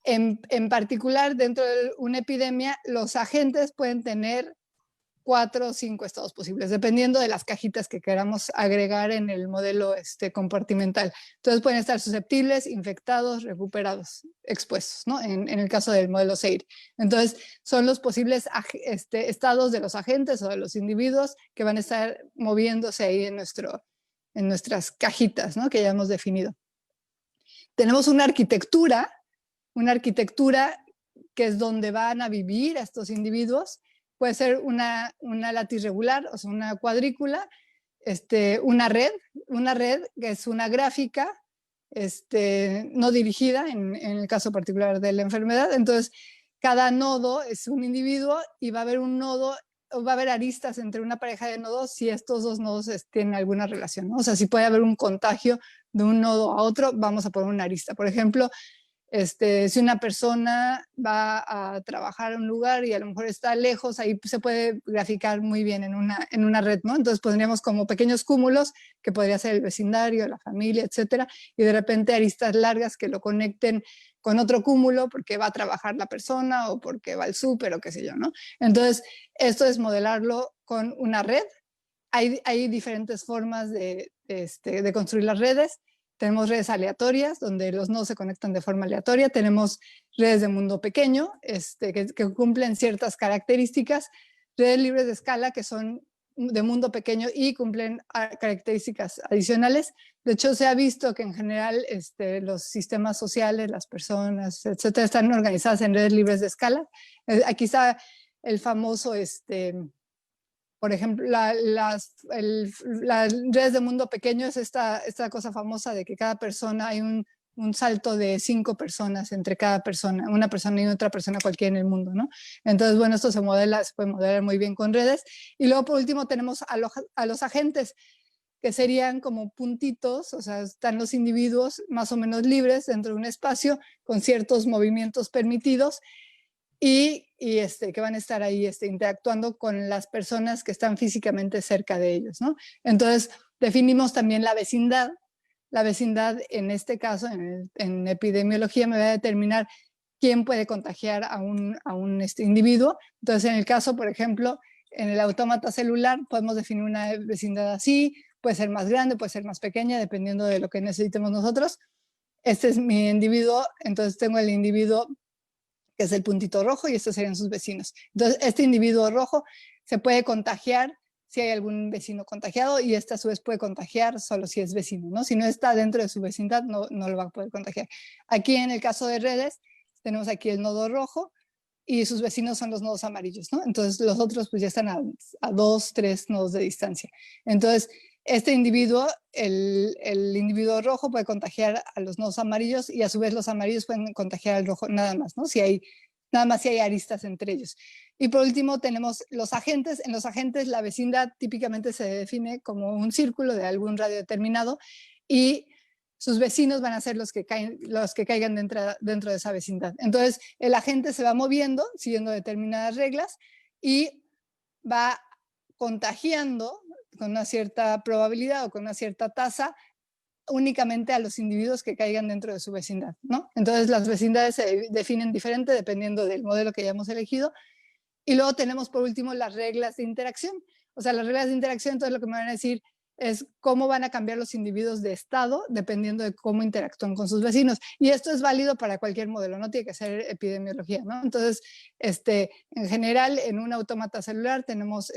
En particular, dentro de una epidemia, los agentes pueden tener 4 o 5 estados posibles, dependiendo de las cajitas que queramos agregar en el modelo compartimental. Entonces pueden estar susceptibles, infectados, recuperados, expuestos, ¿no? En el caso del modelo SEIR. Entonces son los posibles estados de los agentes o de los individuos que van a estar moviéndose ahí en nuestras cajitas, ¿no? Que ya hemos definido. Tenemos una arquitectura que es donde van a vivir estos individuos. Puede ser una látiz regular, o sea, una cuadrícula, una red que es una gráfica no dirigida en el caso particular de la enfermedad. Entonces, cada nodo es un individuo y va a haber un nodo, o va a haber aristas entre una pareja de nodos si estos dos nodos tienen alguna relación, ¿no? O sea, si puede haber un contagio de un nodo a otro, vamos a poner una arista. Por ejemplo, si una persona va a trabajar en un lugar y a lo mejor está lejos, ahí se puede graficar muy bien en una red, ¿no? Entonces pondríamos como pequeños cúmulos, que podría ser el vecindario, la familia, etcétera, y de repente aristas largas que lo conecten con otro cúmulo porque va a trabajar la persona o porque va al súper o qué sé yo, ¿no? Entonces, esto es modelarlo con una red. Hay diferentes formas de construir las redes. Tenemos redes aleatorias, donde los nodos se conectan de forma aleatoria. Tenemos redes de mundo pequeño, que cumplen ciertas características. Redes libres de escala, que son de mundo pequeño y cumplen características adicionales. De hecho, se ha visto que en general los sistemas sociales, las personas, etcétera, están organizadas en redes libres de escala. Aquí está el famoso por ejemplo, las redes de mundo pequeño es esta cosa famosa de que cada persona hay un salto de 5 personas entre cada persona, una persona y otra persona cualquiera en el mundo, ¿no? Entonces, bueno, esto se puede modelar muy bien con redes. Y luego, por último, tenemos a los agentes, que serían como puntitos, o sea, están los individuos más o menos libres dentro de un espacio con ciertos movimientos permitidos, y que van a estar ahí interactuando con las personas que están físicamente cerca de ellos, ¿no? Entonces, definimos también la vecindad. La vecindad, en este caso, en epidemiología, me va a determinar quién puede contagiar a un individuo. Entonces, en el caso, por ejemplo, en el autómata celular, podemos definir una vecindad así, puede ser más grande, puede ser más pequeña, dependiendo de lo que necesitemos nosotros. Este es mi individuo, entonces tengo el individuo que es el puntito rojo y estos serían sus vecinos. Entonces, este individuo rojo se puede contagiar si hay algún vecino contagiado y este a su vez puede contagiar solo si es vecino, ¿no? Si no está dentro de su vecindad, no lo va a poder contagiar. Aquí en el caso de redes, tenemos aquí el nodo rojo y sus vecinos son los nodos amarillos, ¿no? Entonces, los otros pues ya están a 2, 3 nodos de distancia. Entonces, este individuo, el individuo rojo puede contagiar a los nodos amarillos y a su vez los amarillos pueden contagiar al rojo nada más, ¿no? Nada más si hay aristas entre ellos. Y por último tenemos los agentes. En los agentes la vecindad típicamente se define como un círculo de algún radio determinado y sus vecinos van a ser los que caigan dentro de esa vecindad. Entonces el agente se va moviendo siguiendo determinadas reglas y va contagiando con una cierta probabilidad o con una cierta tasa únicamente a los individuos que caigan dentro de su vecindad, ¿no? Entonces las vecindades se definen diferente dependiendo del modelo que hayamos elegido. Y luego tenemos por último las reglas de interacción. O sea, las reglas de interacción, entonces lo que me van a decir es cómo van a cambiar los individuos de estado dependiendo de cómo interactúan con sus vecinos. Y esto es válido para cualquier modelo, no tiene que ser epidemiología, ¿no? Entonces, en general, en un autómata celular tenemos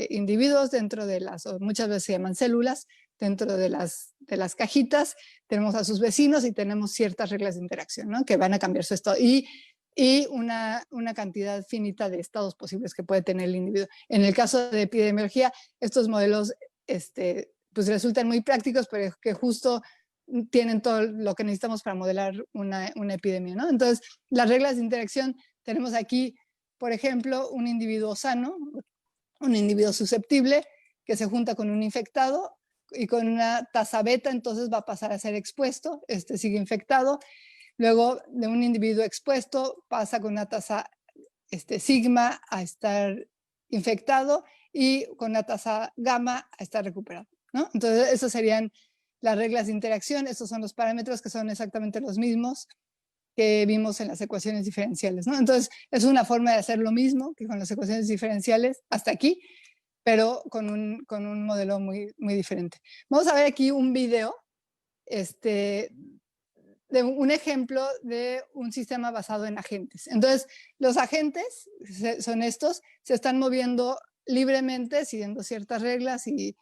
individuos dentro de o muchas veces se llaman células, dentro de las cajitas, tenemos a sus vecinos y tenemos ciertas reglas de interacción, ¿no? Que van a cambiar su estado. Y una cantidad finita de estados posibles que puede tener el individuo. En el caso de epidemiología, estos modelos pues resultan muy prácticos, pero que justo tienen todo lo que necesitamos para modelar una epidemia, ¿no? Entonces, las reglas de interacción, tenemos aquí, por ejemplo, un individuo sano, un individuo susceptible, que se junta con un infectado y con una tasa beta, entonces va a pasar a ser expuesto, sigue infectado. Luego, de un individuo expuesto, pasa con una tasa sigma a estar infectado y con una tasa gamma a estar recuperado, ¿no? Entonces, esas serían las reglas de interacción. Estos son los parámetros que son exactamente los mismos que vimos en las ecuaciones diferenciales, ¿no? Entonces, es una forma de hacer lo mismo que con las ecuaciones diferenciales hasta aquí, pero con un modelo muy, muy diferente. Vamos a ver aquí un video de un ejemplo de un sistema basado en agentes. Entonces, los agentes son estos, se están moviendo libremente, siguiendo ciertas reglas y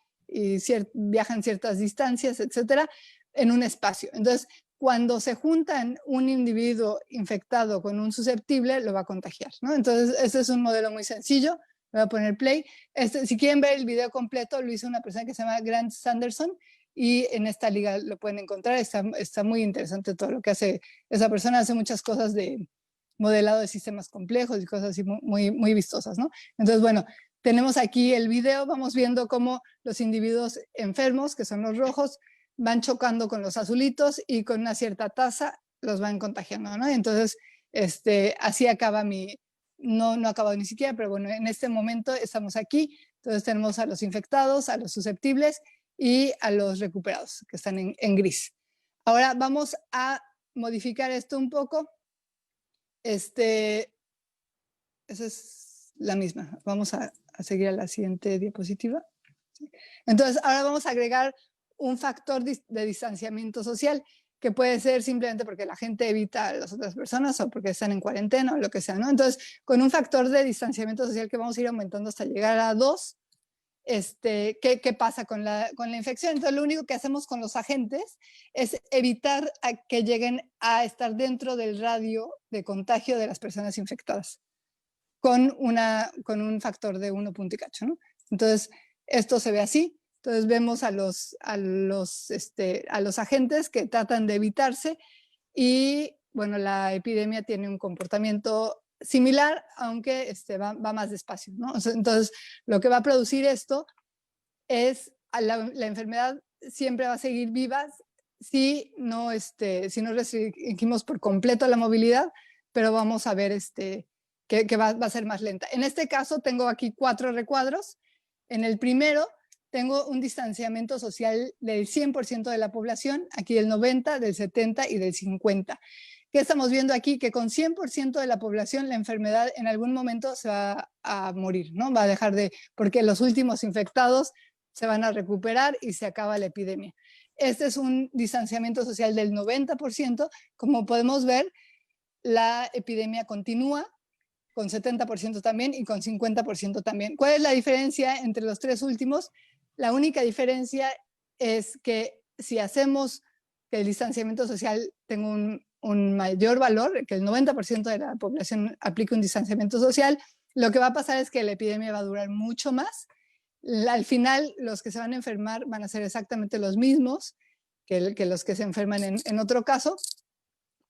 viajan ciertas distancias, etcétera, en un espacio. Entonces, cuando se juntan un individuo infectado con un susceptible, lo va a contagiar, ¿no? Entonces, este es un modelo muy sencillo. Voy a poner play. Si quieren ver el video completo, lo hizo una persona que se llama Grant Sanderson, y en esta liga lo pueden encontrar. Está muy interesante todo lo que hace esa persona. Hace muchas cosas de modelado de sistemas complejos y cosas así muy, muy vistosas, ¿no? Entonces, bueno, tenemos aquí el video. Vamos viendo cómo los individuos enfermos, que son los rojos, van chocando con los azulitos y con una cierta tasa los van contagiando, ¿no? Entonces, así acaba no ha acabado ni siquiera, pero bueno, en este momento estamos aquí. Entonces tenemos a los infectados, a los susceptibles y a los recuperados, que están en gris. Ahora vamos a modificar esto un poco. Esa es la misma. Vamos a seguir a la siguiente diapositiva. Entonces, ahora vamos a agregar un factor de distanciamiento social, que puede ser simplemente porque la gente evita a las otras personas o porque están en cuarentena o lo que sea, ¿no? Entonces, con un factor de distanciamiento social que vamos a ir aumentando hasta llegar a 2, ¿qué pasa con la infección? Entonces, lo único que hacemos con los agentes es evitar que lleguen a estar dentro del radio de contagio de las personas infectadas con un factor de 1 punto y cacho, ¿no? Entonces, esto se ve así. Entonces, vemos a los agentes que tratan de evitarse y, bueno, la epidemia tiene un comportamiento similar, aunque va más despacio, ¿no? Entonces, lo que va a producir esto es la enfermedad siempre va a seguir viva si no restringimos por completo la movilidad, pero vamos a ver que va a ser más lenta. En este caso tengo aquí 4 recuadros. En el primero tengo un distanciamiento social del 100% de la población, aquí del 90, del 70 y del 50. ¿Qué estamos viendo aquí? Que con 100% de la población la enfermedad en algún momento se va a morir, ¿no? Va a dejar porque los últimos infectados se van a recuperar y se acaba la epidemia. Este es un distanciamiento social del 90%. Como podemos ver, la epidemia continúa con 70% también y con 50% también. ¿Cuál es la diferencia entre los tres últimos? La única diferencia es que si hacemos que el distanciamiento social tenga un mayor valor, que el 90% de la población aplique un distanciamiento social, lo que va a pasar es que la epidemia va a durar mucho más. Al final, los que se van a enfermar van a ser exactamente los mismos que los que se enferman en otro caso,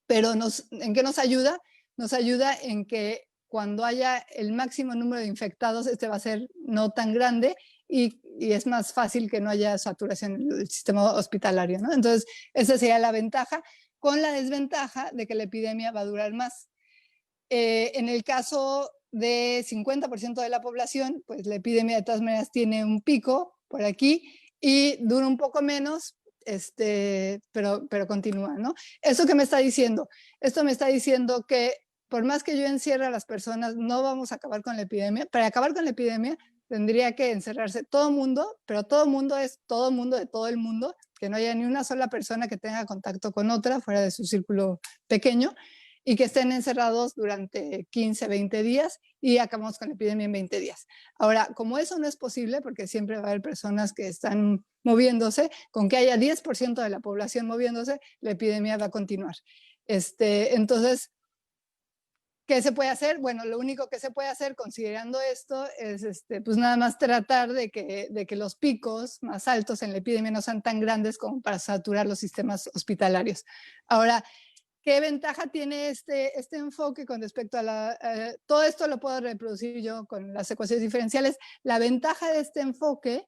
pero ¿en qué nos ayuda? Nos ayuda en que cuando haya el máximo número de infectados, este va a ser no tan grande y es más fácil que no haya saturación en el sistema hospitalario, ¿no? Entonces, esa sería la ventaja, con la desventaja de que la epidemia va a durar más. En el caso de 50% de la población, pues la epidemia de todas maneras tiene un pico por aquí y dura un poco menos, pero continúa, ¿no? ¿Eso qué me está diciendo? Esto me está diciendo que por más que yo encierre a las personas, no vamos a acabar con la epidemia. Para acabar con la epidemia tendría que encerrarse todo mundo, pero todo mundo es todo mundo de todo el mundo, que no haya ni una sola persona que tenga contacto con otra fuera de su círculo pequeño y que estén encerrados durante 15, 20 días y acabamos con la epidemia en 20 días. Ahora, como eso no es posible, porque siempre va a haber personas que están moviéndose, con que haya 10% de la población moviéndose, la epidemia va a continuar. Entonces, ¿qué se puede hacer? Bueno, lo único que se puede hacer considerando esto es pues nada más tratar de que los picos más altos en la epidemia no sean tan grandes como para saturar los sistemas hospitalarios. Ahora, ¿qué ventaja tiene este enfoque con respecto a todo esto lo puedo reproducir yo con las ecuaciones diferenciales? La ventaja de este enfoque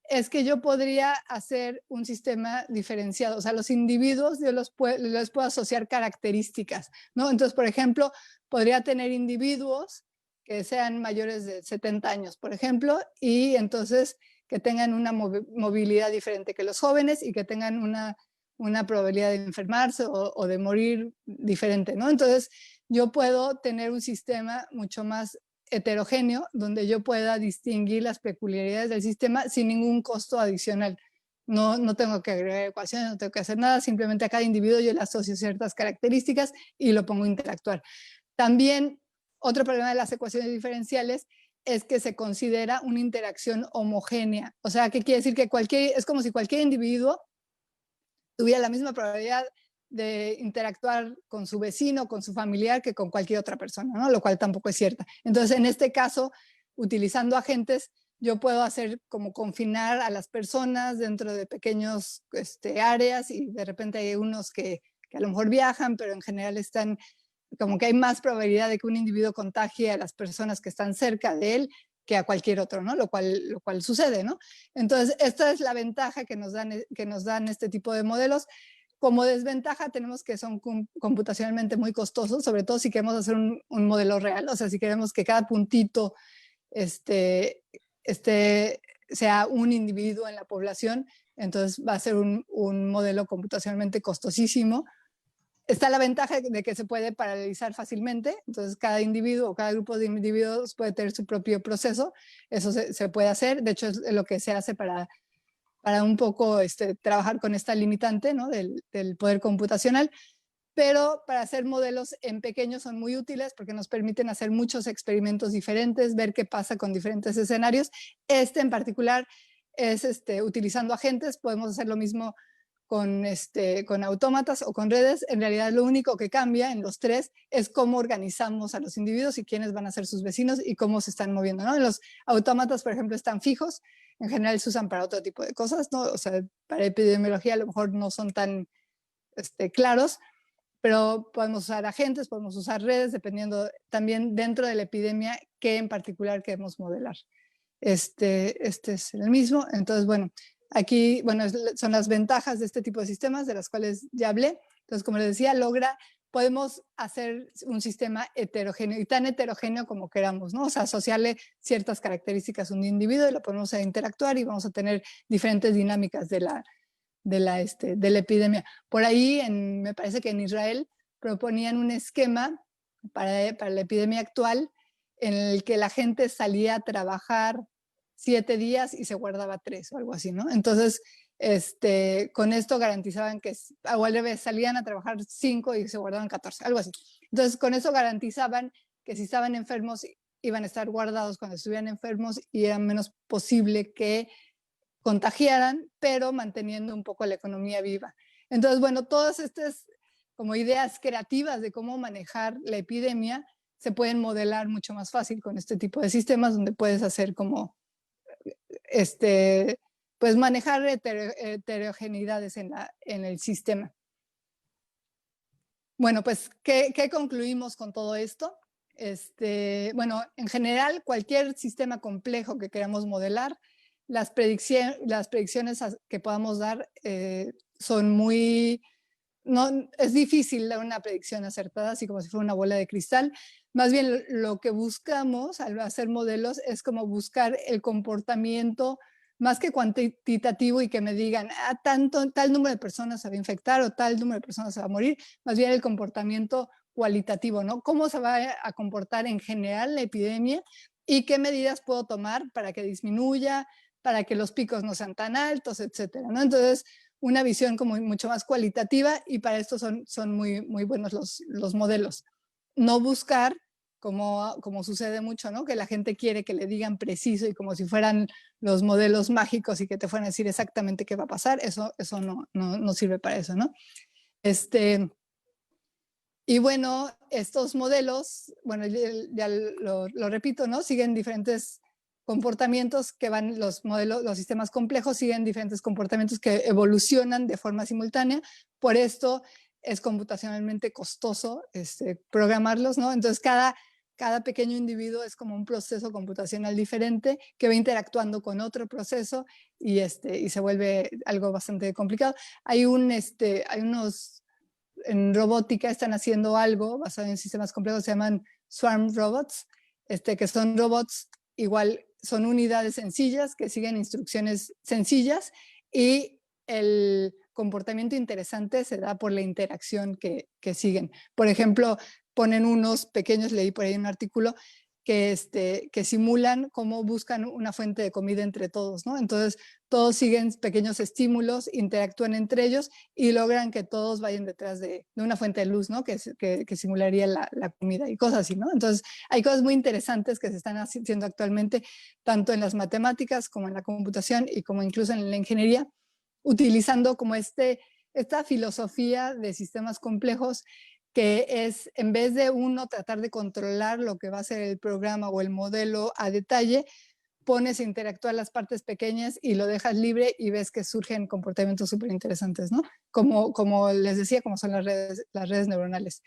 es que yo podría hacer un sistema diferenciado. O sea, los individuos yo les puedo asociar características, ¿no? Entonces, por ejemplo, podría tener individuos que sean mayores de 70 años, por ejemplo, y entonces que tengan una movilidad diferente que los jóvenes y que tengan una probabilidad de enfermarse o de morir diferente, ¿no? Entonces, yo puedo tener un sistema mucho más heterogéneo, donde yo pueda distinguir las peculiaridades del sistema sin ningún costo adicional. No tengo que agregar ecuaciones, no tengo que hacer nada, simplemente a cada individuo yo le asocio ciertas características y lo pongo a interactuar. También, otro problema de las ecuaciones diferenciales es que se considera una interacción homogénea. O sea, ¿qué quiere decir? Que es como si cualquier individuo tuviera la misma probabilidad de interactuar con su vecino, con su familiar, que con cualquier otra persona, ¿no? Lo cual tampoco es cierto. Entonces, en este caso, utilizando agentes, yo puedo hacer como confinar a las personas dentro de pequeños áreas y de repente hay unos que a lo mejor viajan, pero en general están como que hay más probabilidad de que un individuo contagie a las personas que están cerca de él que a cualquier otro, ¿no? Lo cual sucede, ¿no? Entonces, esta es la ventaja que nos dan este tipo de modelos. Como desventaja tenemos que son computacionalmente muy costosos, sobre todo si queremos hacer un modelo real, o sea, si queremos que cada puntito sea un individuo en la población, entonces va a ser un modelo computacionalmente costosísimo. Está la ventaja de que se puede paralelizar fácilmente, entonces cada individuo o cada grupo de individuos puede tener su propio proceso, eso se puede hacer, de hecho es lo que se hace para un poco trabajar con esta limitante, ¿no? del poder computacional, pero para hacer modelos en pequeño son muy útiles porque nos permiten hacer muchos experimentos diferentes, ver qué pasa con diferentes escenarios. En particular es utilizando agentes, podemos hacer lo mismo con autómatas o con redes. En realidad lo único que cambia en los tres es cómo organizamos a los individuos y quiénes van a ser sus vecinos y cómo se están moviendo, ¿no? Los autómatas, por ejemplo, están fijos, en general se usan para otro tipo de cosas, ¿no? O sea, para epidemiología a lo mejor no son tan claros, pero podemos usar agentes, podemos usar redes, dependiendo también dentro de la epidemia qué en particular queremos modelar. Este es el mismo, entonces bueno, aquí bueno, son las ventajas de este tipo de sistemas de las cuales ya hablé. Entonces, como les decía, podemos hacer un sistema heterogéneo y tan heterogéneo como queramos, ¿no? O sea, asociarle ciertas características a un individuo y lo ponemos a interactuar y vamos a tener diferentes dinámicas de la epidemia. Por ahí, me parece que en Israel proponían un esquema para la epidemia actual en el que la gente salía a trabajar 7 días y se guardaba 3 o algo así, ¿no? Entonces, con esto garantizaban que, o al revés, salían a trabajar 5 y se guardaban 14, algo así. Entonces, con eso garantizaban que si estaban enfermos, iban a estar guardados cuando estuvieran enfermos y era menos posible que contagiaran, pero manteniendo un poco la economía viva. Entonces, bueno, todas estas como ideas creativas de cómo manejar la epidemia se pueden modelar mucho más fácil con este tipo de sistemas donde puedes hacer como, pues manejar heterogeneidades en el sistema. Bueno, pues, ¿qué concluimos con todo esto? Bueno, en general, cualquier sistema complejo que queramos modelar, las predicciones que podamos dar son muy... No, es difícil dar una predicción acertada, así como si fuera una bola de cristal. Más bien lo que buscamos al hacer modelos es como buscar el comportamiento más que cuantitativo y que me digan, tal número de personas se va a infectar o tal número de personas se va a morir, más bien el comportamiento cualitativo, ¿no? ¿Cómo se va a comportar en general la epidemia y qué medidas puedo tomar para que disminuya, para que los picos no sean tan altos, etcétera, ¿no? Entonces, una visión como mucho más cualitativa y para esto son muy, muy buenos los modelos. No buscar, como sucede mucho, ¿no? Que la gente quiere que le digan preciso y como si fueran los modelos mágicos y que te fueran a decir exactamente qué va a pasar, eso no sirve para eso, ¿no? Y bueno, estos modelos, bueno, ya lo repito, ¿no? Siguen diferentes comportamientos que van, los sistemas complejos siguen diferentes comportamientos que evolucionan de forma simultánea. Por esto es computacionalmente costoso programarlos, ¿no? Entonces, cada pequeño individuo es como un proceso computacional diferente que va interactuando con otro proceso y se vuelve algo bastante complicado. Hay unos... En robótica están haciendo algo basado en sistemas complejos, se llaman swarm robots, que son robots igual, son unidades sencillas que siguen instrucciones sencillas y el comportamiento interesante se da por la interacción que siguen. Por ejemplo, ponen unos pequeños, leí por ahí un artículo, que simulan cómo buscan una fuente de comida entre todos, ¿no? Entonces, todos siguen pequeños estímulos, interactúan entre ellos y logran que todos vayan detrás de una fuente de luz, ¿no? Que simularía la comida y cosas así, ¿no? Entonces, hay cosas muy interesantes que se están haciendo actualmente, tanto en las matemáticas como en la computación y como incluso en la ingeniería, utilizando como esta filosofía de sistemas complejos que es, en vez de uno tratar de controlar lo que va a ser el programa o el modelo a detalle, pones a interactuar las partes pequeñas y lo dejas libre y ves que surgen comportamientos súper interesantes, ¿no? Como les decía, como son las redes neuronales.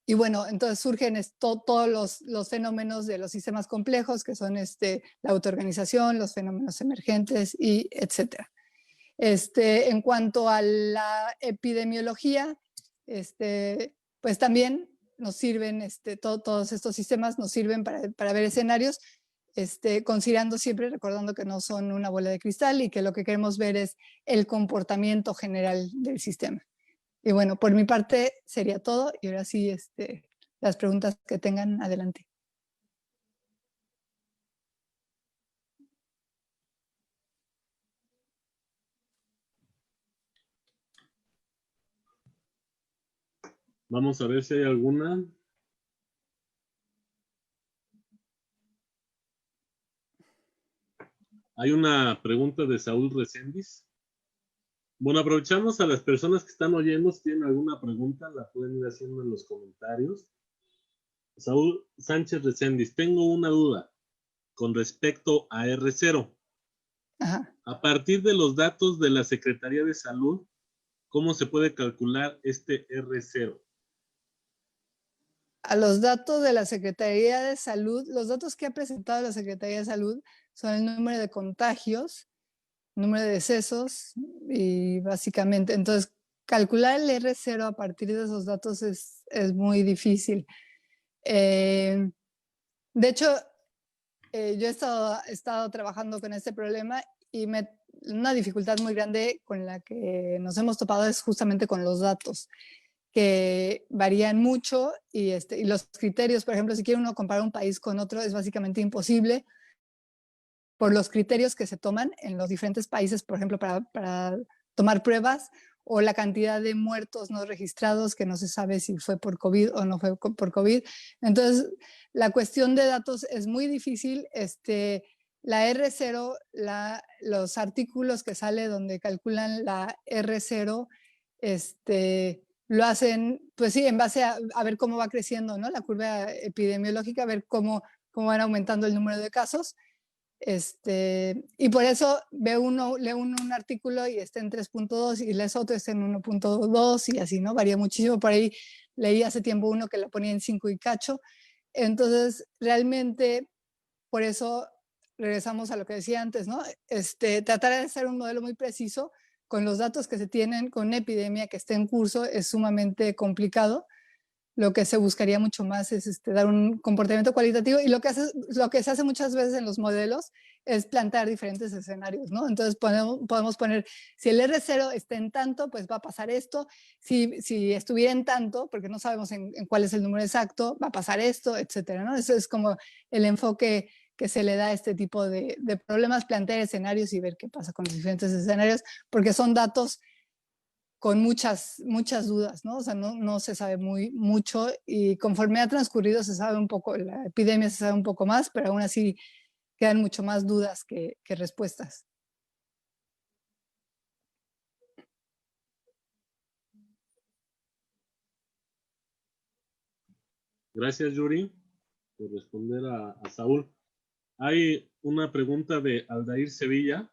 Y bueno, entonces surgen todos los fenómenos de los sistemas complejos, que son la autoorganización, los fenómenos emergentes, y etcétera. En cuanto a la epidemiología, pues también nos sirven, todos estos sistemas nos sirven para ver escenarios, considerando siempre, recordando que no son una bola de cristal y que lo que queremos ver es el comportamiento general del sistema. Y bueno, por mi parte sería todo y ahora sí, las preguntas que tengan, adelante. Vamos a ver si hay alguna. Hay una pregunta de Saúl Reséndiz. Bueno, aprovechamos a las personas que están oyendo. Si tienen alguna pregunta, la pueden ir haciendo en los comentarios. Saúl Sánchez Reséndiz, tengo una duda con respecto a R0. Ajá. A partir de los datos de la Secretaría de Salud, ¿cómo se puede calcular este R0? A los datos de la Secretaría de Salud, los datos que ha presentado la Secretaría de Salud son el número de contagios, número de decesos y básicamente, entonces calcular el R0 a partir de esos datos es muy difícil. De hecho, yo he estado trabajando con este problema y una dificultad muy grande con la que nos hemos topado es justamente con los datos. que varían mucho y los criterios, por ejemplo, si quiere uno comparar un país con otro, es básicamente imposible por los criterios que se toman en los diferentes países, por ejemplo, para tomar pruebas, o la cantidad de muertos no registrados, que no se sabe si fue por COVID o no fue por COVID. Entonces, la cuestión de datos es muy difícil. La R0, los artículos que sale donde calculan la R0, lo hacen, pues sí, en base a ver cómo va creciendo, ¿no?, la curva epidemiológica, a ver cómo van aumentando el número de casos. Y por eso lee uno un artículo y está en 3.2 y lees otro está en 1.2 y así, ¿no? Varía muchísimo. Por ahí leí hace tiempo uno que la ponía en 5 y cacho. Entonces, realmente, por eso regresamos a lo que decía antes, ¿no? Tratar de hacer un modelo muy preciso con los datos que se tienen, con una epidemia que esté en curso, es sumamente complicado. Lo que se buscaría mucho más es dar un comportamiento cualitativo, y lo que se hace muchas veces en los modelos es plantear diferentes escenarios, ¿no? Entonces podemos poner, si el R0 está en tanto, pues va a pasar esto. Si estuviera en tanto, porque no sabemos en cuál es el número exacto, va a pasar esto, etcétera, ¿no? Eso es como el enfoque que se le da a este tipo de problemas, plantear escenarios y ver qué pasa con los diferentes escenarios, porque son datos con muchas dudas, ¿no? O sea, no se sabe mucho, y conforme ha transcurrido se sabe un poco, la epidemia se sabe un poco más, pero aún así quedan mucho más dudas que respuestas. Gracias, Yuri, por responder a Saúl. Hay una pregunta de Aldair Sevilla.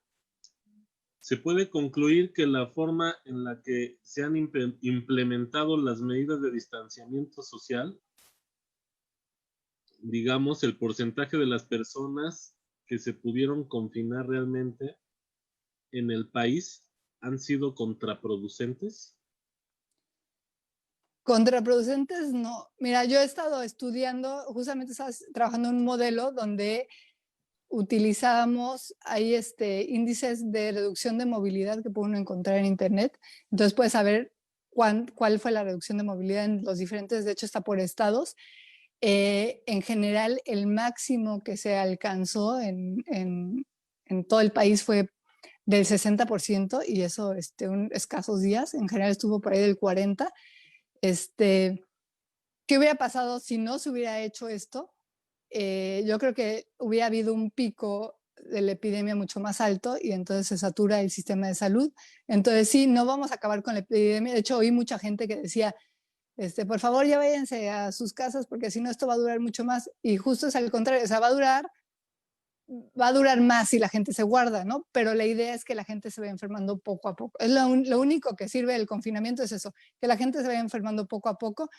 ¿Se puede concluir que la forma en la que se han implementado las medidas de distanciamiento social, digamos, el porcentaje de las personas que se pudieron confinar realmente en el país, han sido contraproducentes? Contraproducentes, no. Mira, yo he estado estudiando, justamente estaba trabajando en un modelo donde utilizábamos ahí índices de reducción de movilidad que puede uno encontrar en internet. Entonces puedes saber cuál fue la reducción de movilidad en los diferentes, de hecho está por estados. En general, el máximo que se alcanzó en todo el país fue del 60%, y eso escasos días. En general estuvo por ahí del 40%. ¿Qué hubiera pasado si no se hubiera hecho esto? Yo creo que hubiera habido un pico de la epidemia mucho más alto, y entonces se satura el sistema de salud. Entonces sí, no vamos a acabar con la epidemia. De hecho, oí mucha gente que decía, por favor ya váyanse a sus casas porque si no esto va a durar mucho más. Y justo es al contrario, o sea, va a durar más si la gente se guarda, ¿no? Pero la idea es que la gente se vaya enfermando poco a poco. Es lo único que sirve del confinamiento, es eso, que la gente se vaya enfermando poco a poco,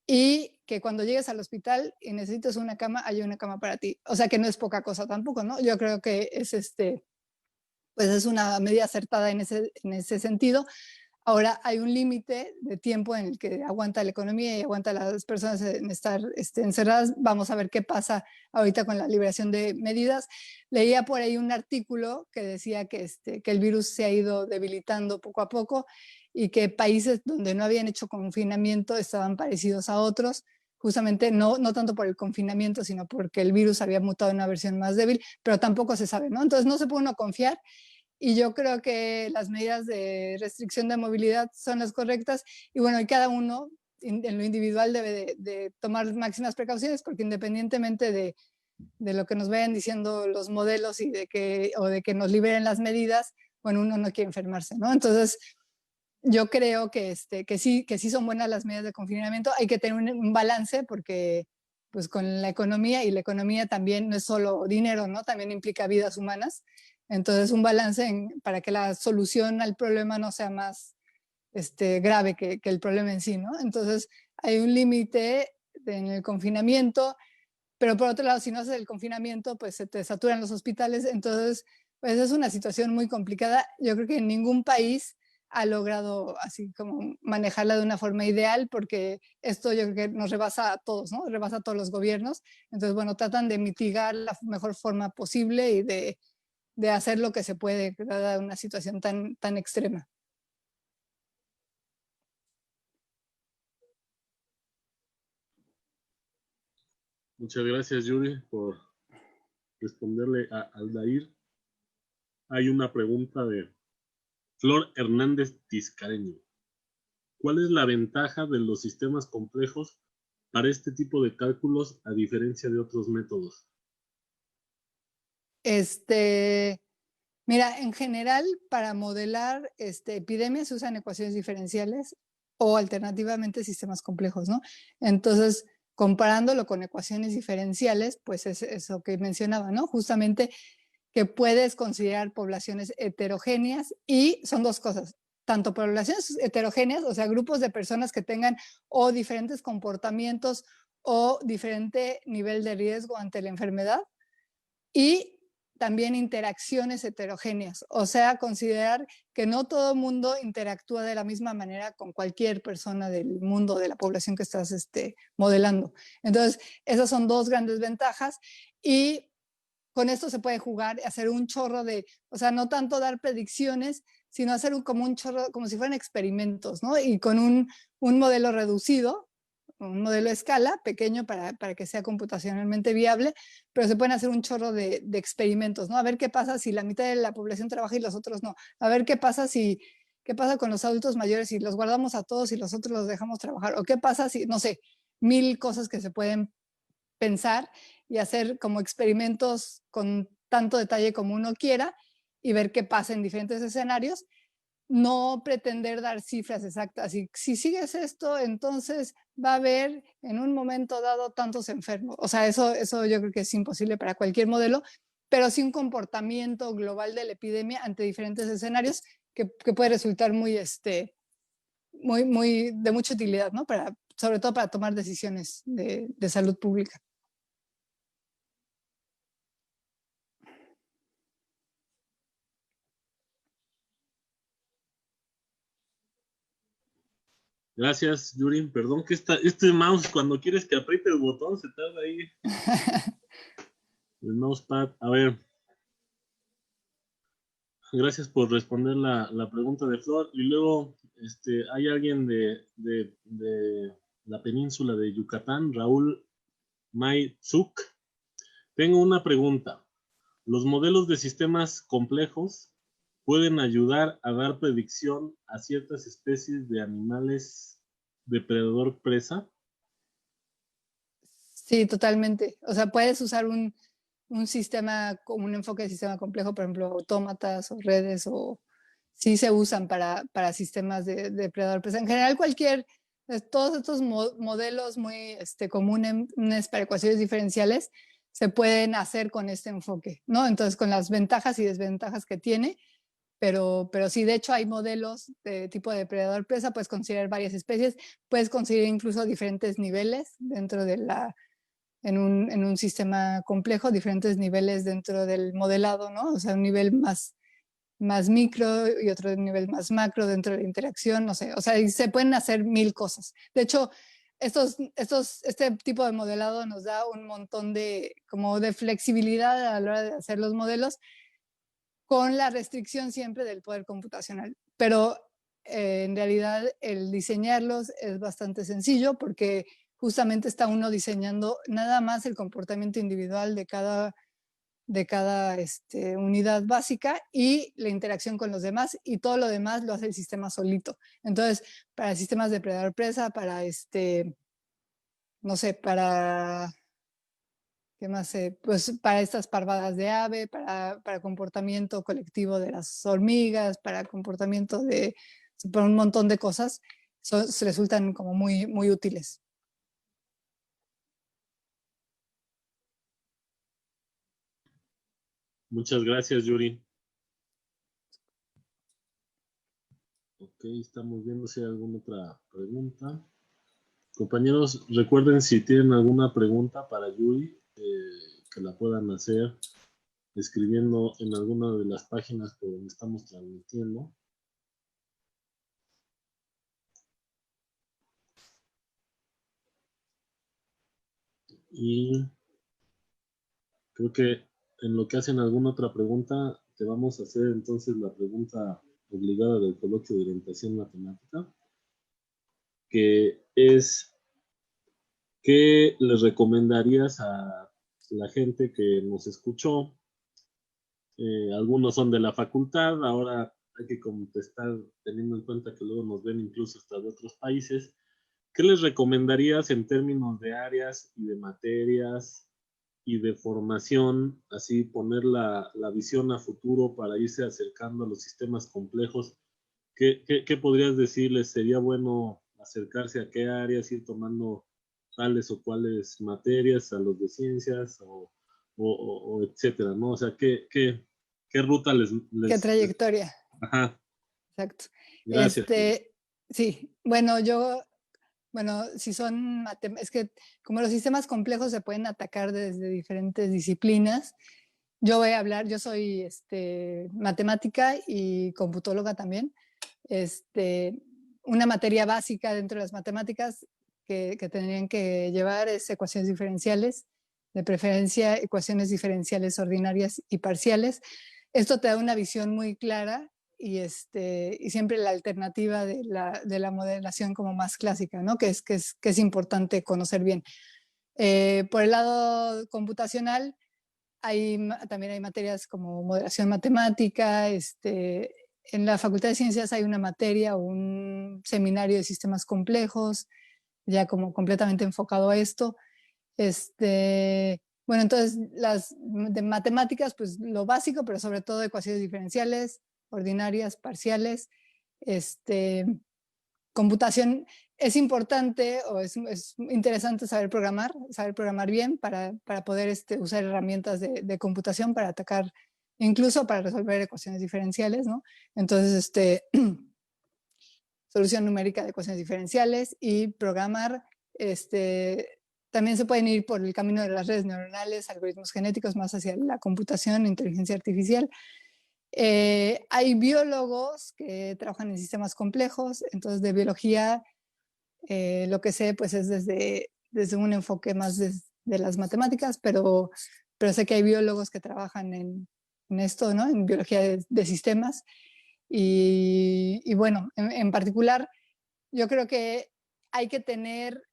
y que cuando llegues al hospital y necesites una cama, haya una cama para ti. O sea, que no es poca cosa tampoco, ¿no? Yo creo que es pues es una medida acertada en ese sentido. Ahora hay un límite de tiempo en el que aguanta la economía y aguanta las personas en estar encerradas. Vamos a ver qué pasa ahorita con la liberación de medidas. Leía por ahí un artículo que decía que el virus se ha ido debilitando poco a poco, y que países donde no habían hecho confinamiento estaban parecidos a otros, justamente no tanto por el confinamiento, sino porque el virus había mutado en una versión más débil, pero tampoco se sabe, ¿no? Entonces no se puede uno confiar. Y yo creo que las medidas de restricción de movilidad son las correctas, y bueno, y cada uno en lo individual debe de tomar máximas precauciones, porque independientemente de lo que nos vayan diciendo los modelos y de que nos liberen las medidas, bueno, uno no quiere enfermarse, ¿no? Entonces, yo creo que sí son buenas las medidas de confinamiento. Hay que tener un balance, porque pues con la economía, y la economía también no es solo dinero, ¿no? También implica vidas humanas. Entonces, un balance para que la solución al problema no sea más grave que el problema en sí, ¿no? Entonces, hay un límite en el confinamiento, pero por otro lado, si no haces el confinamiento, pues se te saturan los hospitales. Entonces, pues es una situación muy complicada. Yo creo que en ningún país ha logrado así como manejarla de una forma ideal, porque esto yo creo que nos rebasa a todos, ¿no? Rebasa a todos los gobiernos. Entonces, bueno, tratan de mitigar la mejor forma posible y de hacer lo que se puede, dada una situación tan extrema. Muchas gracias, Yuri, por responderle a Aldair. Hay una pregunta de Flor Hernández Tiscareño. ¿Cuál es la ventaja de los sistemas complejos para este tipo de cálculos a diferencia de otros métodos? Mira, en general, para modelar epidemias se usan ecuaciones diferenciales o alternativamente sistemas complejos, ¿no? Entonces, comparándolo con ecuaciones diferenciales, pues es eso que mencionaba, ¿no? Justamente que puedes considerar poblaciones heterogéneas y son dos cosas, tanto poblaciones heterogéneas, o sea, grupos de personas que tengan o diferentes comportamientos o diferente nivel de riesgo ante la enfermedad, y también interacciones heterogéneas, o sea, considerar que no todo el mundo interactúa de la misma manera con cualquier persona del mundo, de la población que estás modelando. Entonces, esas son dos grandes ventajas y con esto se puede jugar, hacer un chorro de, o sea, no tanto dar predicciones, sino hacer como un chorro, como si fueran experimentos, ¿no? Y con un modelo reducido, un modelo de escala pequeño para que sea computacionalmente viable, pero se pueden hacer un chorro de experimentos, ¿no? A ver qué pasa si la mitad de la población trabaja y los otros no. A ver qué pasa con los adultos mayores si los guardamos a todos y los otros los dejamos trabajar. O qué pasa si, no sé, 1000 cosas que se pueden pensar y hacer como experimentos con tanto detalle como uno quiera y ver qué pasa en diferentes escenarios. No pretender dar cifras exactas. Y si sigues esto, entonces va a haber en un momento dado tantos enfermos. O sea, eso yo creo que es imposible para cualquier modelo, pero sí un comportamiento global de la epidemia ante diferentes escenarios que puede resultar muy, muy de mucha utilidad, ¿no? Sobre todo para tomar decisiones de salud pública. Gracias, Yuri. Perdón que este mouse, cuando quieres que apriete el botón, se tarda ahí. El mousepad. A ver. Gracias por responder la pregunta de Flor. Y luego, hay alguien de la península de Yucatán, Raúl Maizuk. Tengo una pregunta. ¿Los modelos de sistemas complejos pueden ayudar a dar predicción a ciertas especies de animales depredador-presa? Sí, totalmente. O sea, puedes usar un sistema, como un enfoque de sistema complejo, por ejemplo, autómatas o redes, o sí se usan para sistemas de depredador-presa. En general, todos estos modelos muy comunes para ecuaciones diferenciales se pueden hacer con este enfoque, ¿no? Entonces, con las ventajas y desventajas que tiene, pero sí, de hecho hay modelos de tipo de depredador-presa, puedes considerar varias especies, puedes considerar incluso diferentes niveles dentro de en un sistema complejo, diferentes niveles dentro del modelado, ¿no? O sea, un nivel más micro y otro nivel más macro dentro de la interacción, no sé, o sea, se pueden hacer 1000 cosas. De hecho, este tipo de modelado nos da un montón como de flexibilidad a la hora de hacer los modelos, con la restricción siempre del poder computacional. Pero en realidad el diseñarlos es bastante sencillo porque justamente está uno diseñando nada más el comportamiento individual de cada unidad básica y la interacción con los demás, y todo lo demás lo hace el sistema solito. Entonces, para sistemas de depredador-presa, para no sé, ¿qué más? Pues para estas parvadas de ave, para comportamiento colectivo de las hormigas, para comportamiento para un montón de cosas, se resultan como muy, muy útiles. Muchas gracias, Yuri. Ok, estamos viendo si hay alguna otra pregunta. Compañeros, recuerden si tienen alguna pregunta para Yuri, que la puedan hacer escribiendo en alguna de las páginas por donde estamos transmitiendo. Y creo que en lo que hacen alguna otra pregunta, te vamos a hacer entonces la pregunta obligada del coloquio de orientación matemática, que es: ¿qué les recomendarías a la gente que nos escuchó? Algunos son de la facultad, ahora hay que contestar teniendo en cuenta que luego nos ven incluso hasta de otros países. ¿Qué les recomendarías en términos de áreas y de materias y de formación, así poner la visión a futuro para irse acercando a los sistemas complejos? ¿Qué podrías decirles? ¿Sería bueno acercarse a qué áreas, ir tomando tales o cuales materias, a los de ciencias o etcétera, ¿no? O sea, ¿qué ruta ¿Qué trayectoria? Ajá, Exacto. gracias. Sí, bueno, si son, es que como los sistemas complejos se pueden atacar desde diferentes disciplinas, yo voy a hablar, yo soy matemática y computóloga también. Una materia básica dentro de las matemáticas que tendrían que llevar es ecuaciones diferenciales, de preferencia ecuaciones diferenciales ordinarias y parciales. Esto te da una visión muy clara y siempre la alternativa de la modelación como más clásica, ¿no? que es importante conocer bien. Por el lado computacional, también hay materias como modelación matemática. En la Facultad de Ciencias hay una materia o un seminario de sistemas complejos, ya como completamente enfocado a esto. Bueno, entonces las de matemáticas, pues lo básico, pero sobre todo ecuaciones diferenciales, ordinarias, parciales. Computación es importante o es interesante saber programar bien para poder usar herramientas de computación para atacar, incluso para resolver ecuaciones diferenciales, ¿no? Entonces, solución numérica de ecuaciones diferenciales y programar. También se pueden ir por el camino de las redes neuronales, algoritmos genéticos, más hacia la computación, inteligencia artificial. Hay biólogos que trabajan en sistemas complejos, entonces de biología lo que sé pues es desde un enfoque más de las matemáticas, pero sé que hay biólogos que trabajan en esto, ¿no? En biología de sistemas. Y bueno, en particular, yo creo que hay que tener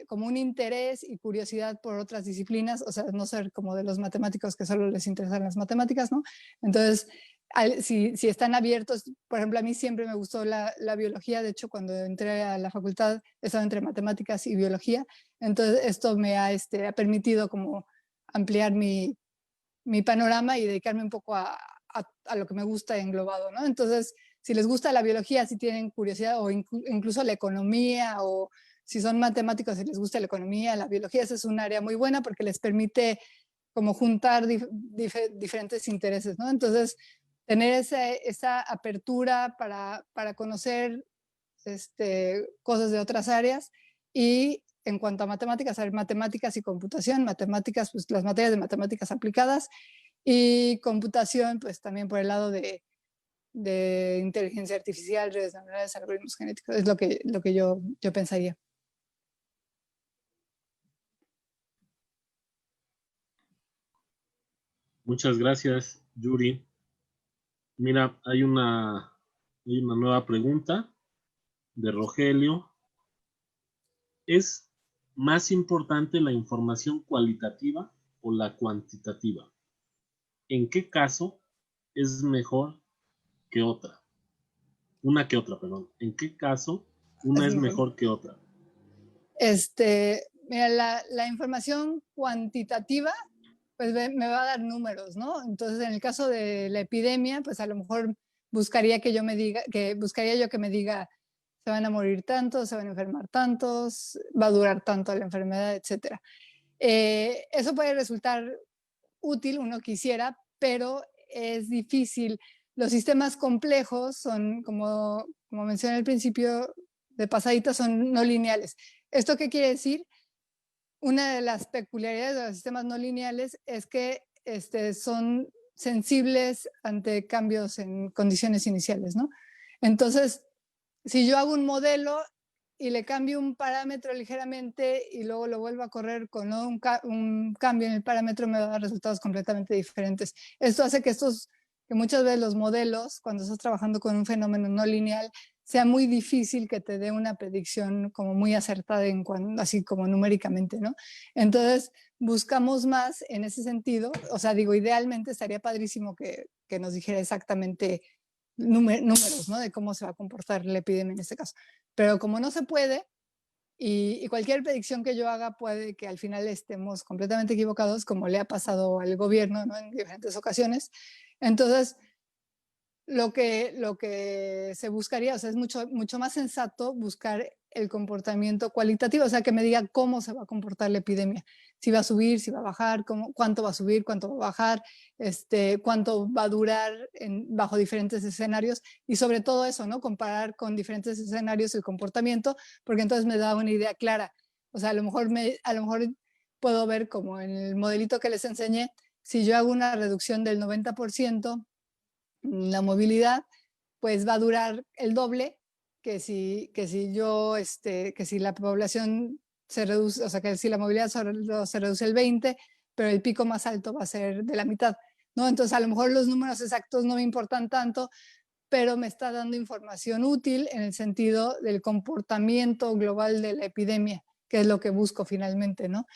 como un interés y curiosidad por otras disciplinas, o sea, no ser como de los matemáticos que solo les interesan las matemáticas, ¿no? Entonces, si están abiertos, por ejemplo, a mí siempre me gustó la biología, de hecho, cuando entré a la facultad estaba entre matemáticas y biología, entonces esto me ha permitido como ampliar mi panorama y dedicarme un poco a lo que me gusta englobado, ¿no? Entonces, si les gusta la biología, si tienen curiosidad, o incluso la economía, o si son matemáticos y les gusta la economía, la biología, esa es un área muy buena porque les permite como juntar diferentes intereses, ¿no? Entonces, tener esa apertura para conocer cosas de otras áreas. Y en cuanto a matemáticas, saber matemáticas y computación, matemáticas, pues las materias de matemáticas aplicadas, y computación, pues también por el lado de inteligencia artificial, redes neuronales, algoritmos genéticos, es lo que yo pensaría. Muchas gracias, Yuri. Mira, hay una nueva pregunta de Rogelio. ¿Es más importante la información cualitativa o la cuantitativa? ¿En qué caso es mejor que otra? Una que otra, perdón. ¿En qué caso una es mejor que otra? Mira, la información cuantitativa pues me va a dar números, ¿no? Entonces, en el caso de la epidemia, pues a lo mejor buscaría yo que me diga, se van a morir tantos, se van a enfermar tantos, va a durar tanto la enfermedad, etcétera. Eso puede resultar útil, uno quisiera, pero es difícil. Los sistemas complejos son, como mencioné al principio de pasadita, son no lineales. ¿Esto qué quiere decir? Una de las peculiaridades de los sistemas no lineales es que son sensibles ante cambios en condiciones iniciales, ¿no? Entonces, si yo hago un modelo y le cambio un parámetro ligeramente y luego lo vuelvo a correr con un cambio en el parámetro, me va a dar resultados completamente diferentes. Esto hace que estos que muchas veces los modelos, cuando estás trabajando con un fenómeno no lineal, sea muy difícil que te dé una predicción como muy acertada así como numéricamente, ¿no? Entonces, buscamos más en ese sentido, o sea, digo, idealmente estaría padrísimo que nos dijera exactamente números, ¿no? De cómo se va a comportar la epidemia en este caso. Pero como no se puede, y cualquier predicción que yo haga puede que al final estemos completamente equivocados, como le ha pasado al gobierno, ¿no? En diferentes ocasiones. Entonces, lo que se buscaría, o sea, es mucho más sensato buscar el comportamiento cualitativo, o sea, que me diga cómo se va a comportar la epidemia, si va a subir, si va a bajar, cuánto va a subir, cuánto va a bajar, cuánto va a durar bajo diferentes escenarios, y sobre todo eso, ¿no? Comparar con diferentes escenarios el comportamiento, porque entonces me da una idea clara. O sea, a lo mejor puedo ver, como en el modelito que les enseñé, si yo hago una reducción del 90%, la movilidad, pues va a durar el doble que si la población se reduce, o sea, que si la movilidad se reduce el 20, pero el pico más alto va a ser de la mitad, ¿no? Entonces, a lo mejor los números exactos no me importan tanto, pero me está dando información útil en el sentido del comportamiento global de la epidemia, que es lo que busco finalmente, ¿no?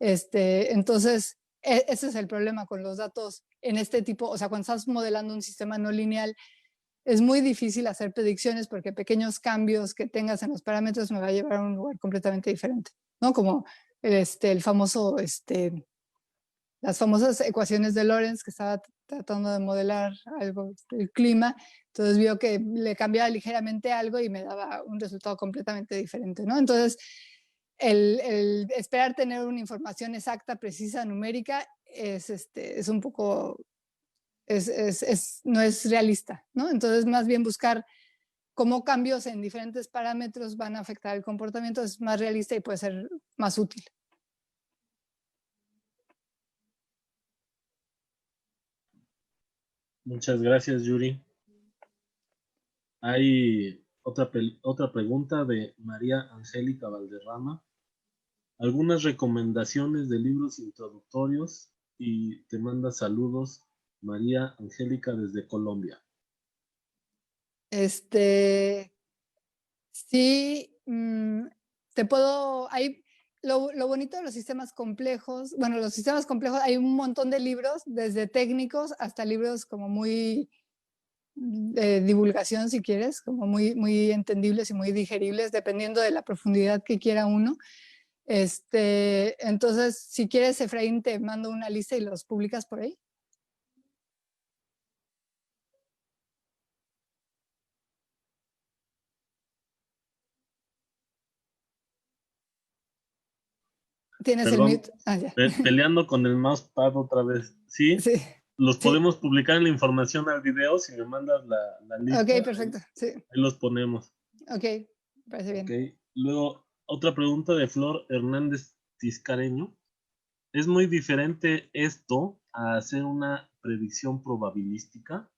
Entonces, ese es el problema con los datos en este tipo, o sea, cuando estás modelando un sistema no lineal, es muy difícil hacer predicciones porque pequeños cambios que tengas en los parámetros me va a llevar a un lugar completamente diferente, ¿no? Como el famoso, las famosas ecuaciones de Lorentz, que estaba tratando de modelar algo, el clima, entonces vio que le cambiaba ligeramente algo y me daba un resultado completamente diferente, ¿no? Entonces, el esperar tener una información exacta, precisa, numérica, es un poco, no es realista, ¿no? Entonces, más bien buscar cómo cambios en diferentes parámetros van a afectar el comportamiento es más realista y puede ser más útil. Muchas gracias, Yuri. Hay otra pregunta de María Angélica Valderrama. Algunas recomendaciones de libros introductorios, y te manda saludos María Angélica desde Colombia. Sí, te puedo, lo bonito de los sistemas complejos, bueno, los sistemas complejos, hay un montón de libros, desde técnicos hasta libros como muy de divulgación, si quieres, como muy, muy entendibles y muy digeribles, dependiendo de la profundidad que quiera uno. Entonces, si quieres, Efraín, te mando una lista y los publicas por ahí. Tienes Perdón, el mute. Ah, ya. peleando con el mousepad otra vez. Sí, Sí, los sí. podemos publicar en la información al video si me mandas la lista. Ok, perfecto. Sí. Ahí los ponemos. Ok, parece bien. Okay. Luego, otra pregunta de Flor Hernández Tiscareño. ¿Es muy diferente esto a hacer una predicción probabilística?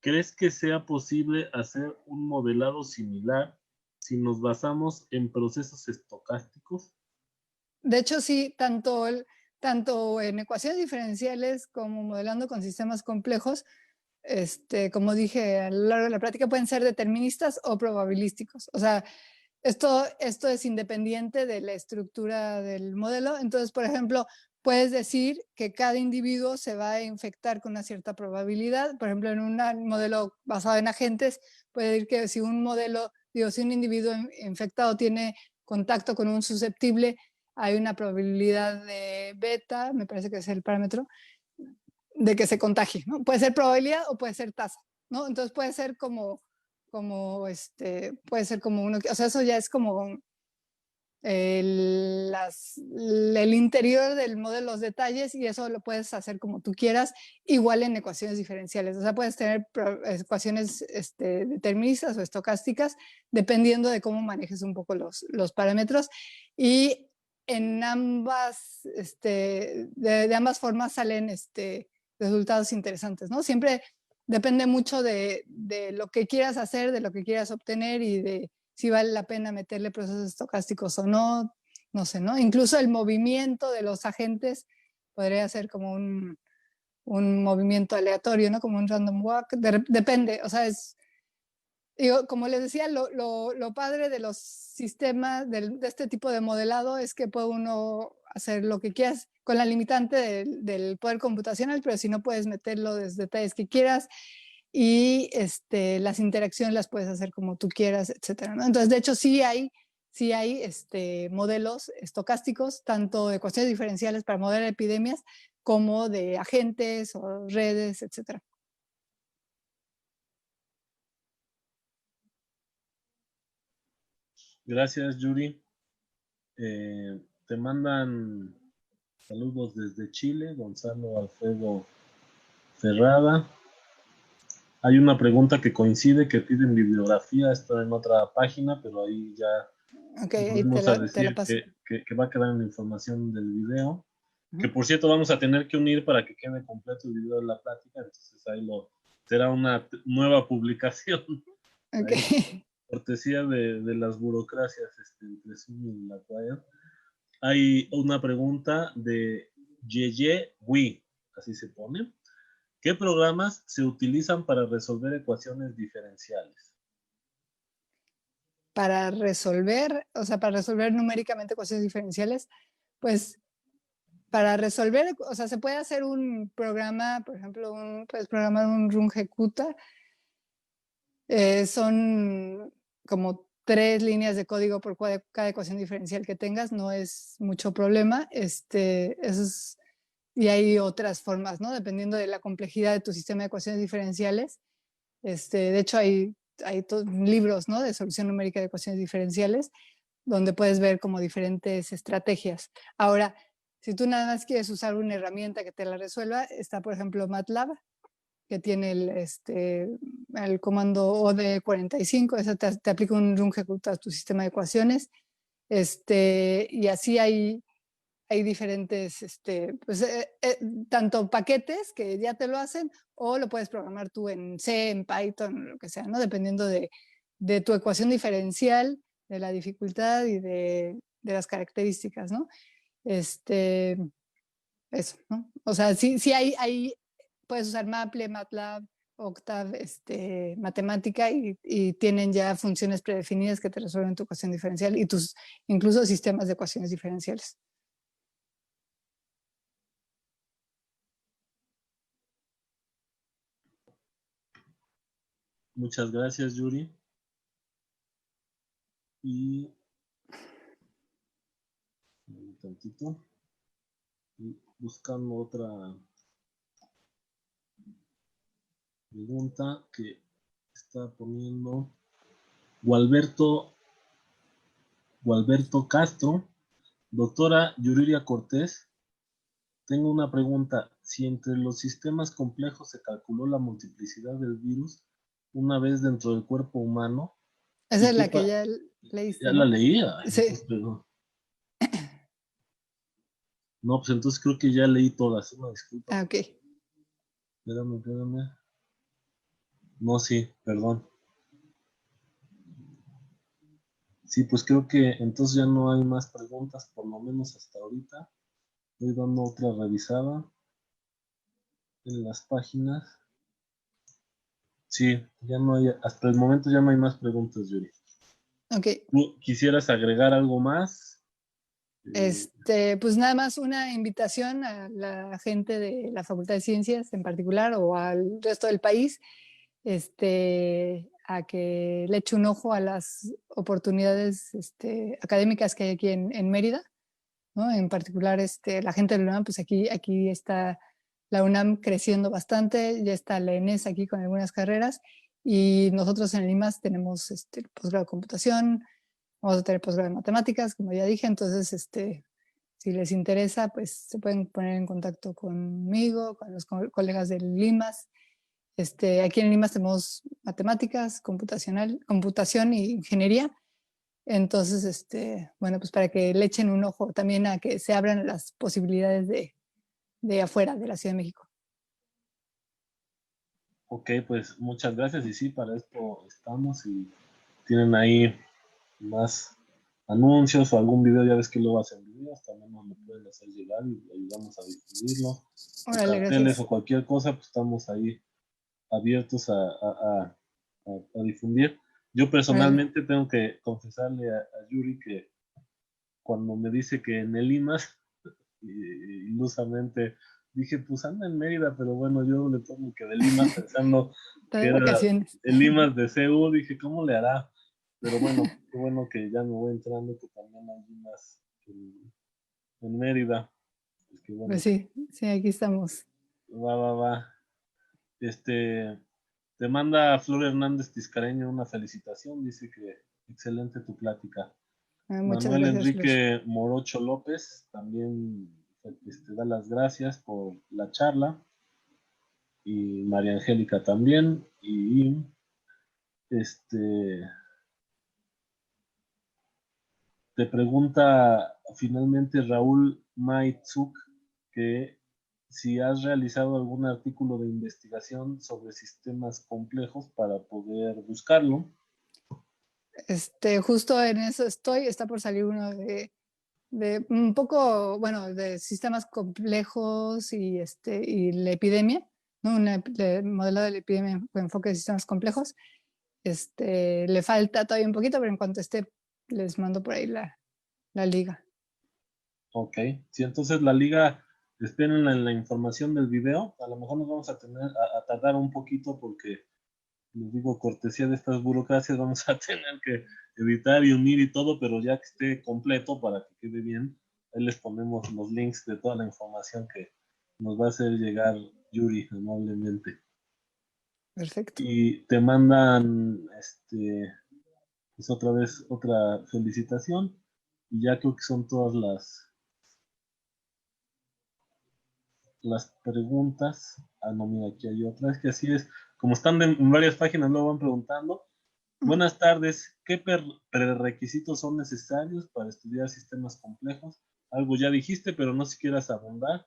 ¿Crees que sea posible hacer un modelado similar si nos basamos en procesos estocásticos? De hecho, sí, tanto en ecuaciones diferenciales como modelando con sistemas complejos, como dije a lo largo de la práctica, pueden ser deterministas o probabilísticos. O sea, esto es independiente de la estructura del modelo. Entonces, por ejemplo, puedes decir que cada individuo se va a infectar con una cierta probabilidad. Por ejemplo, en un modelo basado en agentes, puede decir que si si un individuo infectado tiene contacto con un susceptible, hay una probabilidad de beta, me parece que es el parámetro, de que se contagie, ¿no? Puede ser probabilidad o puede ser tasa, ¿no? Entonces puede ser puede ser como uno, o sea, eso ya es como el interior del modelo, los detalles, y eso lo puedes hacer como tú quieras, igual en ecuaciones diferenciales. O sea, puedes tener ecuaciones deterministas o estocásticas, dependiendo de cómo manejes un poco los parámetros. Y en ambas, de ambas formas salen resultados interesantes, ¿no? Siempre depende mucho de lo que quieras hacer, de lo que quieras obtener y de si vale la pena meterle procesos estocásticos o no, no sé, ¿no? Incluso el movimiento de los agentes podría ser como un movimiento aleatorio, ¿no? Como un random walk, depende, o sea, digo, como les decía, lo padre de los sistemas, de este tipo de modelado, es que puede uno hacer lo que quieras con la limitante del poder computacional, pero si no puedes meterlo los detalles que quieras y las interacciones las puedes hacer como tú quieras, etcétera, ¿no? Entonces, de hecho, sí hay modelos estocásticos, tanto de ecuaciones diferenciales para modelar epidemias, como de agentes o redes, etcétera. Gracias, Yuri. Te mandan saludos desde Chile, Gonzalo Alfredo Ferrada. Hay una pregunta que coincide, que piden bibliografía, está en otra página, pero ahí ya Ok, ahí volvemos a te la decir paso. que va a quedar en la información del video. Que Ujú. por cierto vamos a tener que unir para que quede completo el video de la plática, entonces ahí será una nueva publicación. Ok. Ahí, cortesía de las burocracias entre Zoom y la Wire. Hay una pregunta de Yeye Wii, así se pone. ¿Qué programas se utilizan para resolver ecuaciones diferenciales? Para resolver, o sea, para resolver numéricamente ecuaciones diferenciales, pues para resolver, o sea, se puede hacer un programa, por ejemplo, puedes programar un rungecuta. Son como 3 líneas de código por cada ecuación diferencial que tengas, no es mucho problema. Y hay otras formas, ¿no? Dependiendo de la complejidad de tu sistema de ecuaciones diferenciales. De hecho, hay libros, ¿no? De solución numérica de ecuaciones diferenciales, donde puedes ver como diferentes estrategias. Ahora, si tú nada más quieres usar una herramienta que te la resuelva, está, por ejemplo, MATLAB, que tiene el comando OD45, eso te aplica un rungecuta a tu sistema de ecuaciones. Y así hay diferentes, pues, tanto paquetes que ya te lo hacen, o lo puedes programar tú en C, en Python, lo que sea, ¿no? Dependiendo de tu ecuación diferencial, de la dificultad y de las características, ¿no? Eso, ¿no? O sea, sí puedes usar Maple, MATLAB, Octave, matemática, y tienen ya funciones predefinidas que te resuelven tu ecuación diferencial y tus incluso sistemas de ecuaciones diferenciales. Muchas gracias, Yuri. Y un tantito. Y buscando otra pregunta que está poniendo Gualberto Castro. Doctora Yuriria Cortés, tengo una pregunta. Si entre los sistemas complejos se calculó la multiplicidad del virus una vez dentro del cuerpo humano, Esa ¿y es qué la que ya leíste, ya la ¿no? leía? Sí. No, pues entonces creo que ya leí todas. Una disculpa. Ah, ok. Espérame. No, sí, perdón. Sí, pues creo que entonces ya no hay más preguntas, por lo menos hasta ahorita. Estoy dando otra revisada en las páginas. Sí, ya no hay, hasta el momento ya no hay más preguntas, Yuri. Ok. ¿Tú quisieras agregar algo más? Pues nada más una invitación a la gente de la Facultad de Ciencias en particular o al resto del país, a que le eche un ojo a las oportunidades académicas que hay aquí en Mérida, ¿no? En particular, la gente de la UNAM, pues aquí está la UNAM creciendo bastante, ya está la ENES aquí con algunas carreras, y nosotros en el IMAS tenemos el posgrado de computación, vamos a tener posgrado de matemáticas, como ya dije. Entonces, si les interesa, pues se pueden poner en contacto conmigo, con los colegas del LIMAS. Aquí en el LIMAS tenemos matemáticas, computación y ingeniería. Entonces, bueno, pues para que le echen un ojo también a que se abran las posibilidades de afuera de la Ciudad de México. Ok, pues muchas gracias y sí, para esto estamos y tienen ahí más anuncios o algún video, ya ves que luego hacen videos, también nos lo pueden hacer llegar y ayudamos a difundirlo. O Órale, carteles gracias. o cualquier cosa, pues estamos ahí abiertos a difundir. Yo Órale. personalmente tengo que confesarle a Yuri que cuando me dice que en el IMAS, ilusamente dije, pues anda en Mérida, pero bueno, yo le tomo que del IMAS pensando Está que de era vacaciones. el IMAS de CEU, dije, ¿cómo le hará? Pero bueno, qué bueno que ya me voy entrando que también hay IMAS en Mérida. Pues qué Pues bueno, sí, sí, aquí estamos. va. Te manda Flor Hernández Tiscareño una felicitación, dice que excelente tu plática. Muchas Manuel gracias, Flor. Enrique Morocho López también da las gracias por la charla, y María Angélica también, y este te pregunta finalmente Raúl Maitzuk que si has realizado algún artículo de investigación sobre sistemas complejos para poder buscarlo. Justo en eso estoy, está por salir uno de un poco, bueno, de sistemas complejos y la epidemia, ¿no? Un modelo de la epidemia con enfoque de sistemas complejos. Le falta todavía un poquito, pero en cuanto esté, les mando por ahí la liga. Ok, si entonces la liga, esperen en la información del video, a lo mejor nos vamos a a tardar un poquito porque, les digo, cortesía de estas burocracias, vamos a tener que editar y unir y todo, pero ya que esté completo para que quede bien, ahí les ponemos los links de toda la información que nos va a hacer llegar Yuri amablemente. Perfecto. Y te mandan, pues otra vez, otra felicitación, y ya creo que son todas las preguntas. Ah, no, mira, aquí hay otra. Es que así es. Como están en varias páginas, luego van preguntando. Buenas tardes. ¿Qué prerequisitos son necesarios para estudiar sistemas complejos? Algo ya dijiste, pero no si quieras abundar.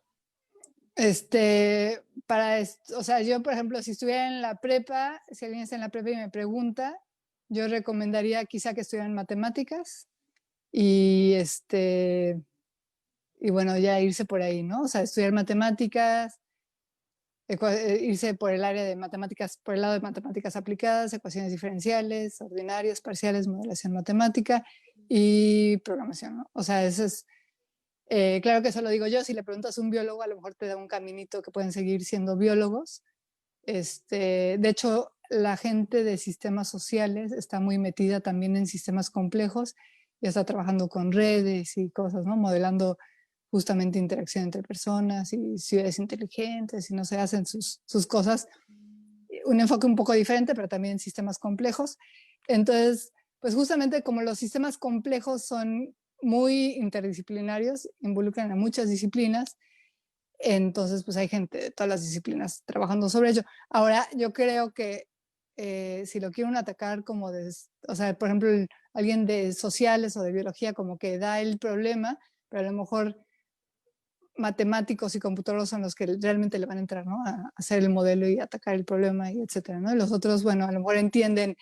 O sea, yo, por ejemplo, si estuviera en la prepa, si alguien está en la prepa y me pregunta, yo recomendaría quizá que estudieran matemáticas y y bueno, ya irse por ahí, ¿no? O sea, estudiar matemáticas, irse por el área de matemáticas, por el lado de matemáticas aplicadas, ecuaciones diferenciales, ordinarias, parciales, modelación matemática y programación, ¿no? O sea, eso es, claro que eso lo digo yo, si le preguntas a un biólogo, a lo mejor te da un caminito que pueden seguir siendo biólogos. De hecho, la gente de sistemas sociales está muy metida también en sistemas complejos, ya está trabajando con redes y cosas, ¿no? Modelando justamente interacción entre personas y ciudades inteligentes y no se hacen sus cosas. Un enfoque un poco diferente, pero también sistemas complejos. Entonces, pues justamente como los sistemas complejos son muy interdisciplinarios, involucran a muchas disciplinas, entonces pues hay gente de todas las disciplinas trabajando sobre ello. Ahora, yo creo que si lo quieren atacar como o sea, por ejemplo, alguien de sociales o de biología como que da el problema, pero a lo mejor matemáticos y computadores son los que realmente le van a entrar, ¿no? A hacer el modelo y atacar el problema y etcétera, ¿no? Y los otros, bueno, a lo mejor entienden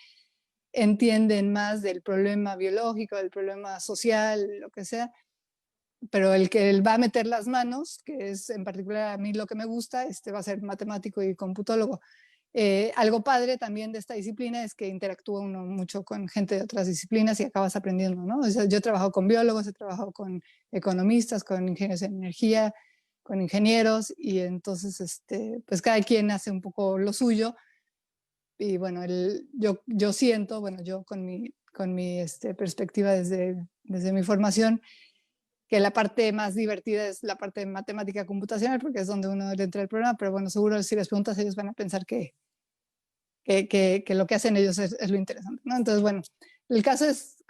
más del problema biológico, del problema social, lo que sea, pero el que va a meter las manos, que es en particular a mí lo que me gusta, va a ser matemático y computólogo. Algo padre también de esta disciplina es que interactúa uno mucho con gente de otras disciplinas y acabas aprendiendo, ¿no? O sea, yo he trabajado con biólogos, he trabajado con economistas, con ingenieros de energía, con ingenieros y entonces, pues cada quien hace un poco lo suyo y bueno, yo siento, bueno, yo con mi perspectiva desde mi formación, que la parte más divertida es la parte de matemática computacional porque es donde uno le entra el programa, pero bueno, seguro si les preguntas ellos van a pensar que lo que hacen ellos es lo interesante, ¿no? Entonces, bueno, el caso es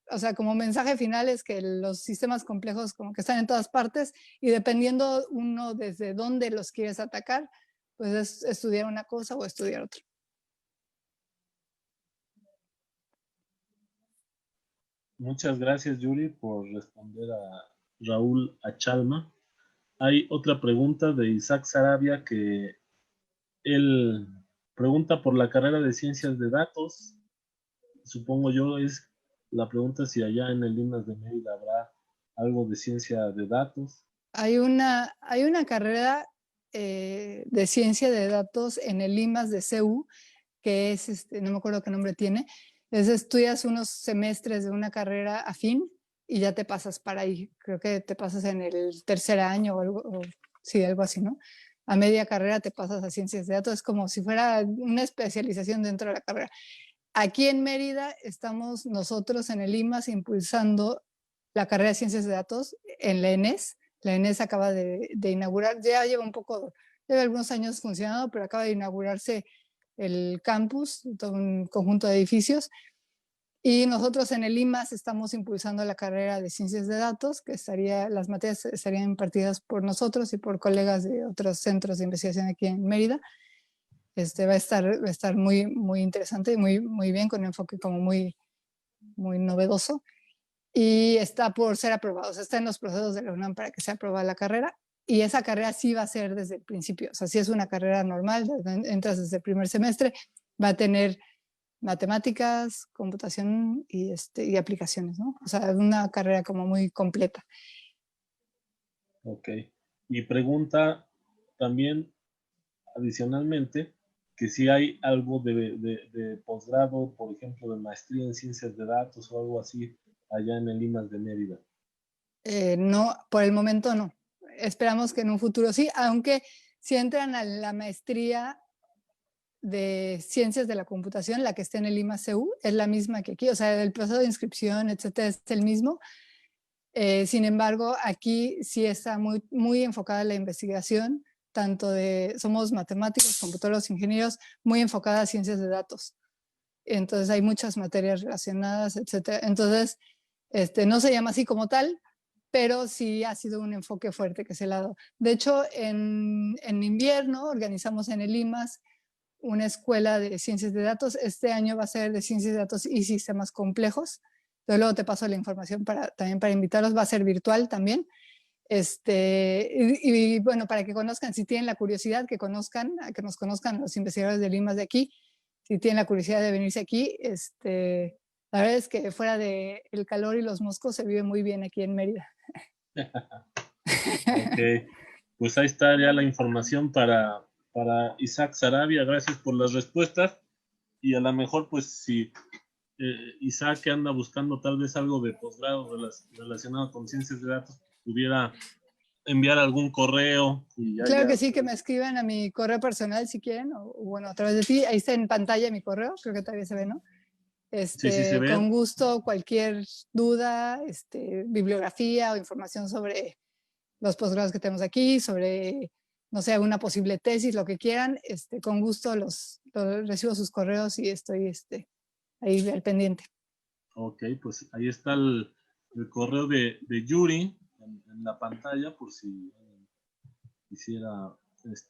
o sea, como mensaje final es que los sistemas complejos como que están en todas partes y dependiendo uno desde dónde los quieres atacar, pues es estudiar una cosa o estudiar otra. Muchas gracias, Yuri, por responder a Raúl Achalma. Hay otra pregunta de Isaac Sarabia que él pregunta por la carrera de ciencias de datos. Supongo yo es la pregunta es si allá en el Limas de Mérida habrá algo de ciencia de datos. Hay una carrera de ciencia de datos en el Limas de CEU, que es, no me acuerdo qué nombre tiene, estudias unos semestres de una carrera afín y ya te pasas para ahí. Creo que te pasas en el tercer año o algo, sí, algo así, ¿no? A media carrera te pasas a ciencias de datos, es como si fuera una especialización dentro de la carrera. Aquí en Mérida estamos nosotros en el IMAS impulsando la carrera de ciencias de datos en la ENES. La ENES acaba de inaugurar, ya lleva algunos años funcionando, pero acaba de inaugurarse el campus, todo un conjunto de edificios. Y nosotros en el IMAS estamos impulsando la carrera de ciencias de datos, que las materias estarían impartidas por nosotros y por colegas de otros centros de investigación aquí en Mérida. Va a estar muy, muy interesante y muy, muy bien, con un enfoque como muy, muy novedoso. Y está por ser aprobado, o sea, está en los procesos de la UNAM para que sea aprobada la carrera. Y esa carrera sí va a ser desde el principio, o sea, sí es una carrera normal, entras desde el primer semestre, va a tener matemáticas, computación y aplicaciones, ¿no? O sea, una carrera como muy completa. Ok. Y pregunta también adicionalmente que si hay algo de posgrado, por ejemplo, de maestría en ciencias de datos o algo así allá en el Limas de Mérida. No, por el momento no. Esperamos que en un futuro sí, aunque si entran a la maestría de ciencias de la computación, la que está en el IMA-CEU, es la misma que aquí, o sea, el proceso de inscripción, etcétera, es el mismo. Sin embargo, aquí sí está muy, muy enfocada la investigación, somos matemáticos, computadores, ingenieros, muy enfocada a ciencias de datos. Entonces hay muchas materias relacionadas, etcétera. Entonces, no se llama así como tal, pero sí ha sido un enfoque fuerte que se le ha dado. De hecho, en invierno organizamos en el IMAS una escuela de ciencias de datos. Este año va a ser de ciencias de datos y sistemas complejos. Entonces luego te paso la información también para invitarlos. Va a ser virtual también. Y bueno, para que conozcan, si tienen la curiosidad, que nos conozcan los investigadores del IMAS de aquí. Si tienen la curiosidad de venirse aquí, la verdad es que fuera del calor y los moscos se vive muy bien aquí en Mérida. Ok, pues ahí está ya la información para Isaac Sarabia. Gracias por las respuestas. Y a lo mejor, pues, si Isaac, que anda buscando tal vez algo de posgrado relacionado con ciencias de datos, pudiera enviar algún correo y Claro ya. que sí, que me escriban a mi correo personal si quieren, o bueno, a través de ti. Ahí está en pantalla mi correo, creo que todavía se ve, ¿no? Sí, sí se ve. Con gusto, cualquier duda, bibliografía o información sobre los posgrados que tenemos aquí, sobre, no sé, una posible tesis, lo que quieran, con gusto recibo sus correos y estoy ahí al pendiente. Ok, pues ahí está el correo de Yuri en la pantalla por si quisiera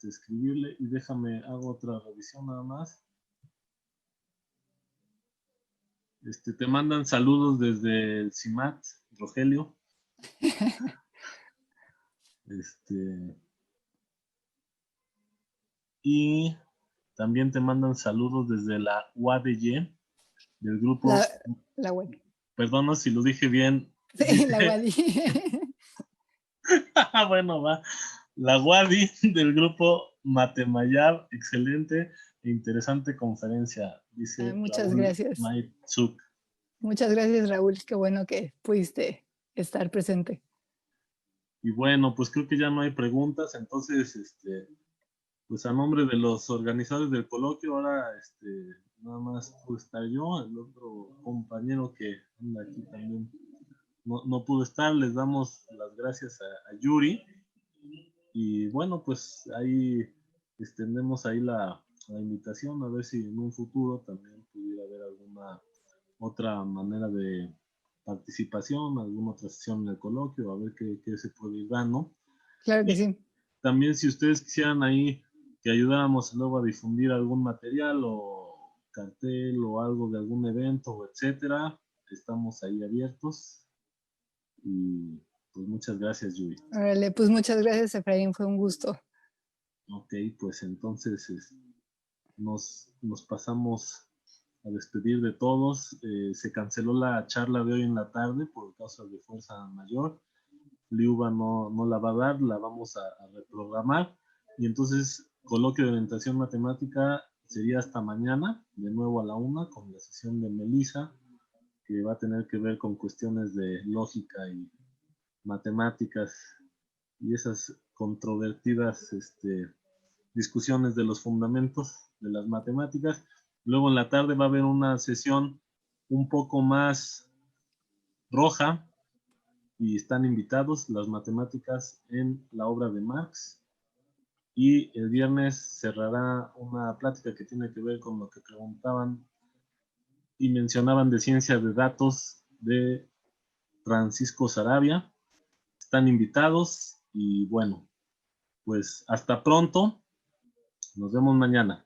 escribirle. Y déjame, hago otra revisión nada más. Te mandan saludos desde el CIMAT, Rogelio. Y también te mandan saludos desde la UADY, del grupo. La web. Perdón si lo dije bien. Sí, Dice, la UADY. bueno, va. La UADY del grupo Matemayar, excelente e interesante conferencia, dice Muchas Raúl gracias. Maitzuk. Muchas gracias, Raúl. Qué bueno que pudiste estar presente. Y bueno, pues creo que ya no hay preguntas, entonces, pues a nombre de los organizadores del coloquio, ahora nada más pude estar yo, el otro compañero que anda aquí también no pudo estar, les damos las gracias a Yuri. Y bueno, pues ahí extendemos ahí la invitación a ver si en un futuro también pudiera haber alguna otra manera de participación, alguna otra sesión en el coloquio, a ver qué se puede ir dando. Claro que Y sí. también si ustedes quisieran ahí que ayudáramos luego a difundir algún material o cartel o algo de algún evento, etcétera, estamos ahí abiertos. Y pues muchas gracias, Yuri. Órale, pues muchas gracias, Efraín, fue un gusto. Ok, pues entonces nos pasamos despedir de todos. Se canceló la charla de hoy en la tarde por causas de fuerza mayor. Liuba no la va a dar, la vamos a reprogramar. Y entonces, coloquio de orientación matemática sería hasta mañana, de nuevo a la 1, con la sesión de Melissa, que va a tener que ver con cuestiones de lógica y matemáticas y esas controvertidas discusiones de los fundamentos de las matemáticas. Luego en la tarde va a haber una sesión un poco más roja y están invitados las matemáticas en la obra de Marx. Y el viernes cerrará una plática que tiene que ver con lo que preguntaban y mencionaban de ciencia de datos de Francisco Sarabia. Están invitados y bueno, pues hasta pronto. Nos vemos mañana.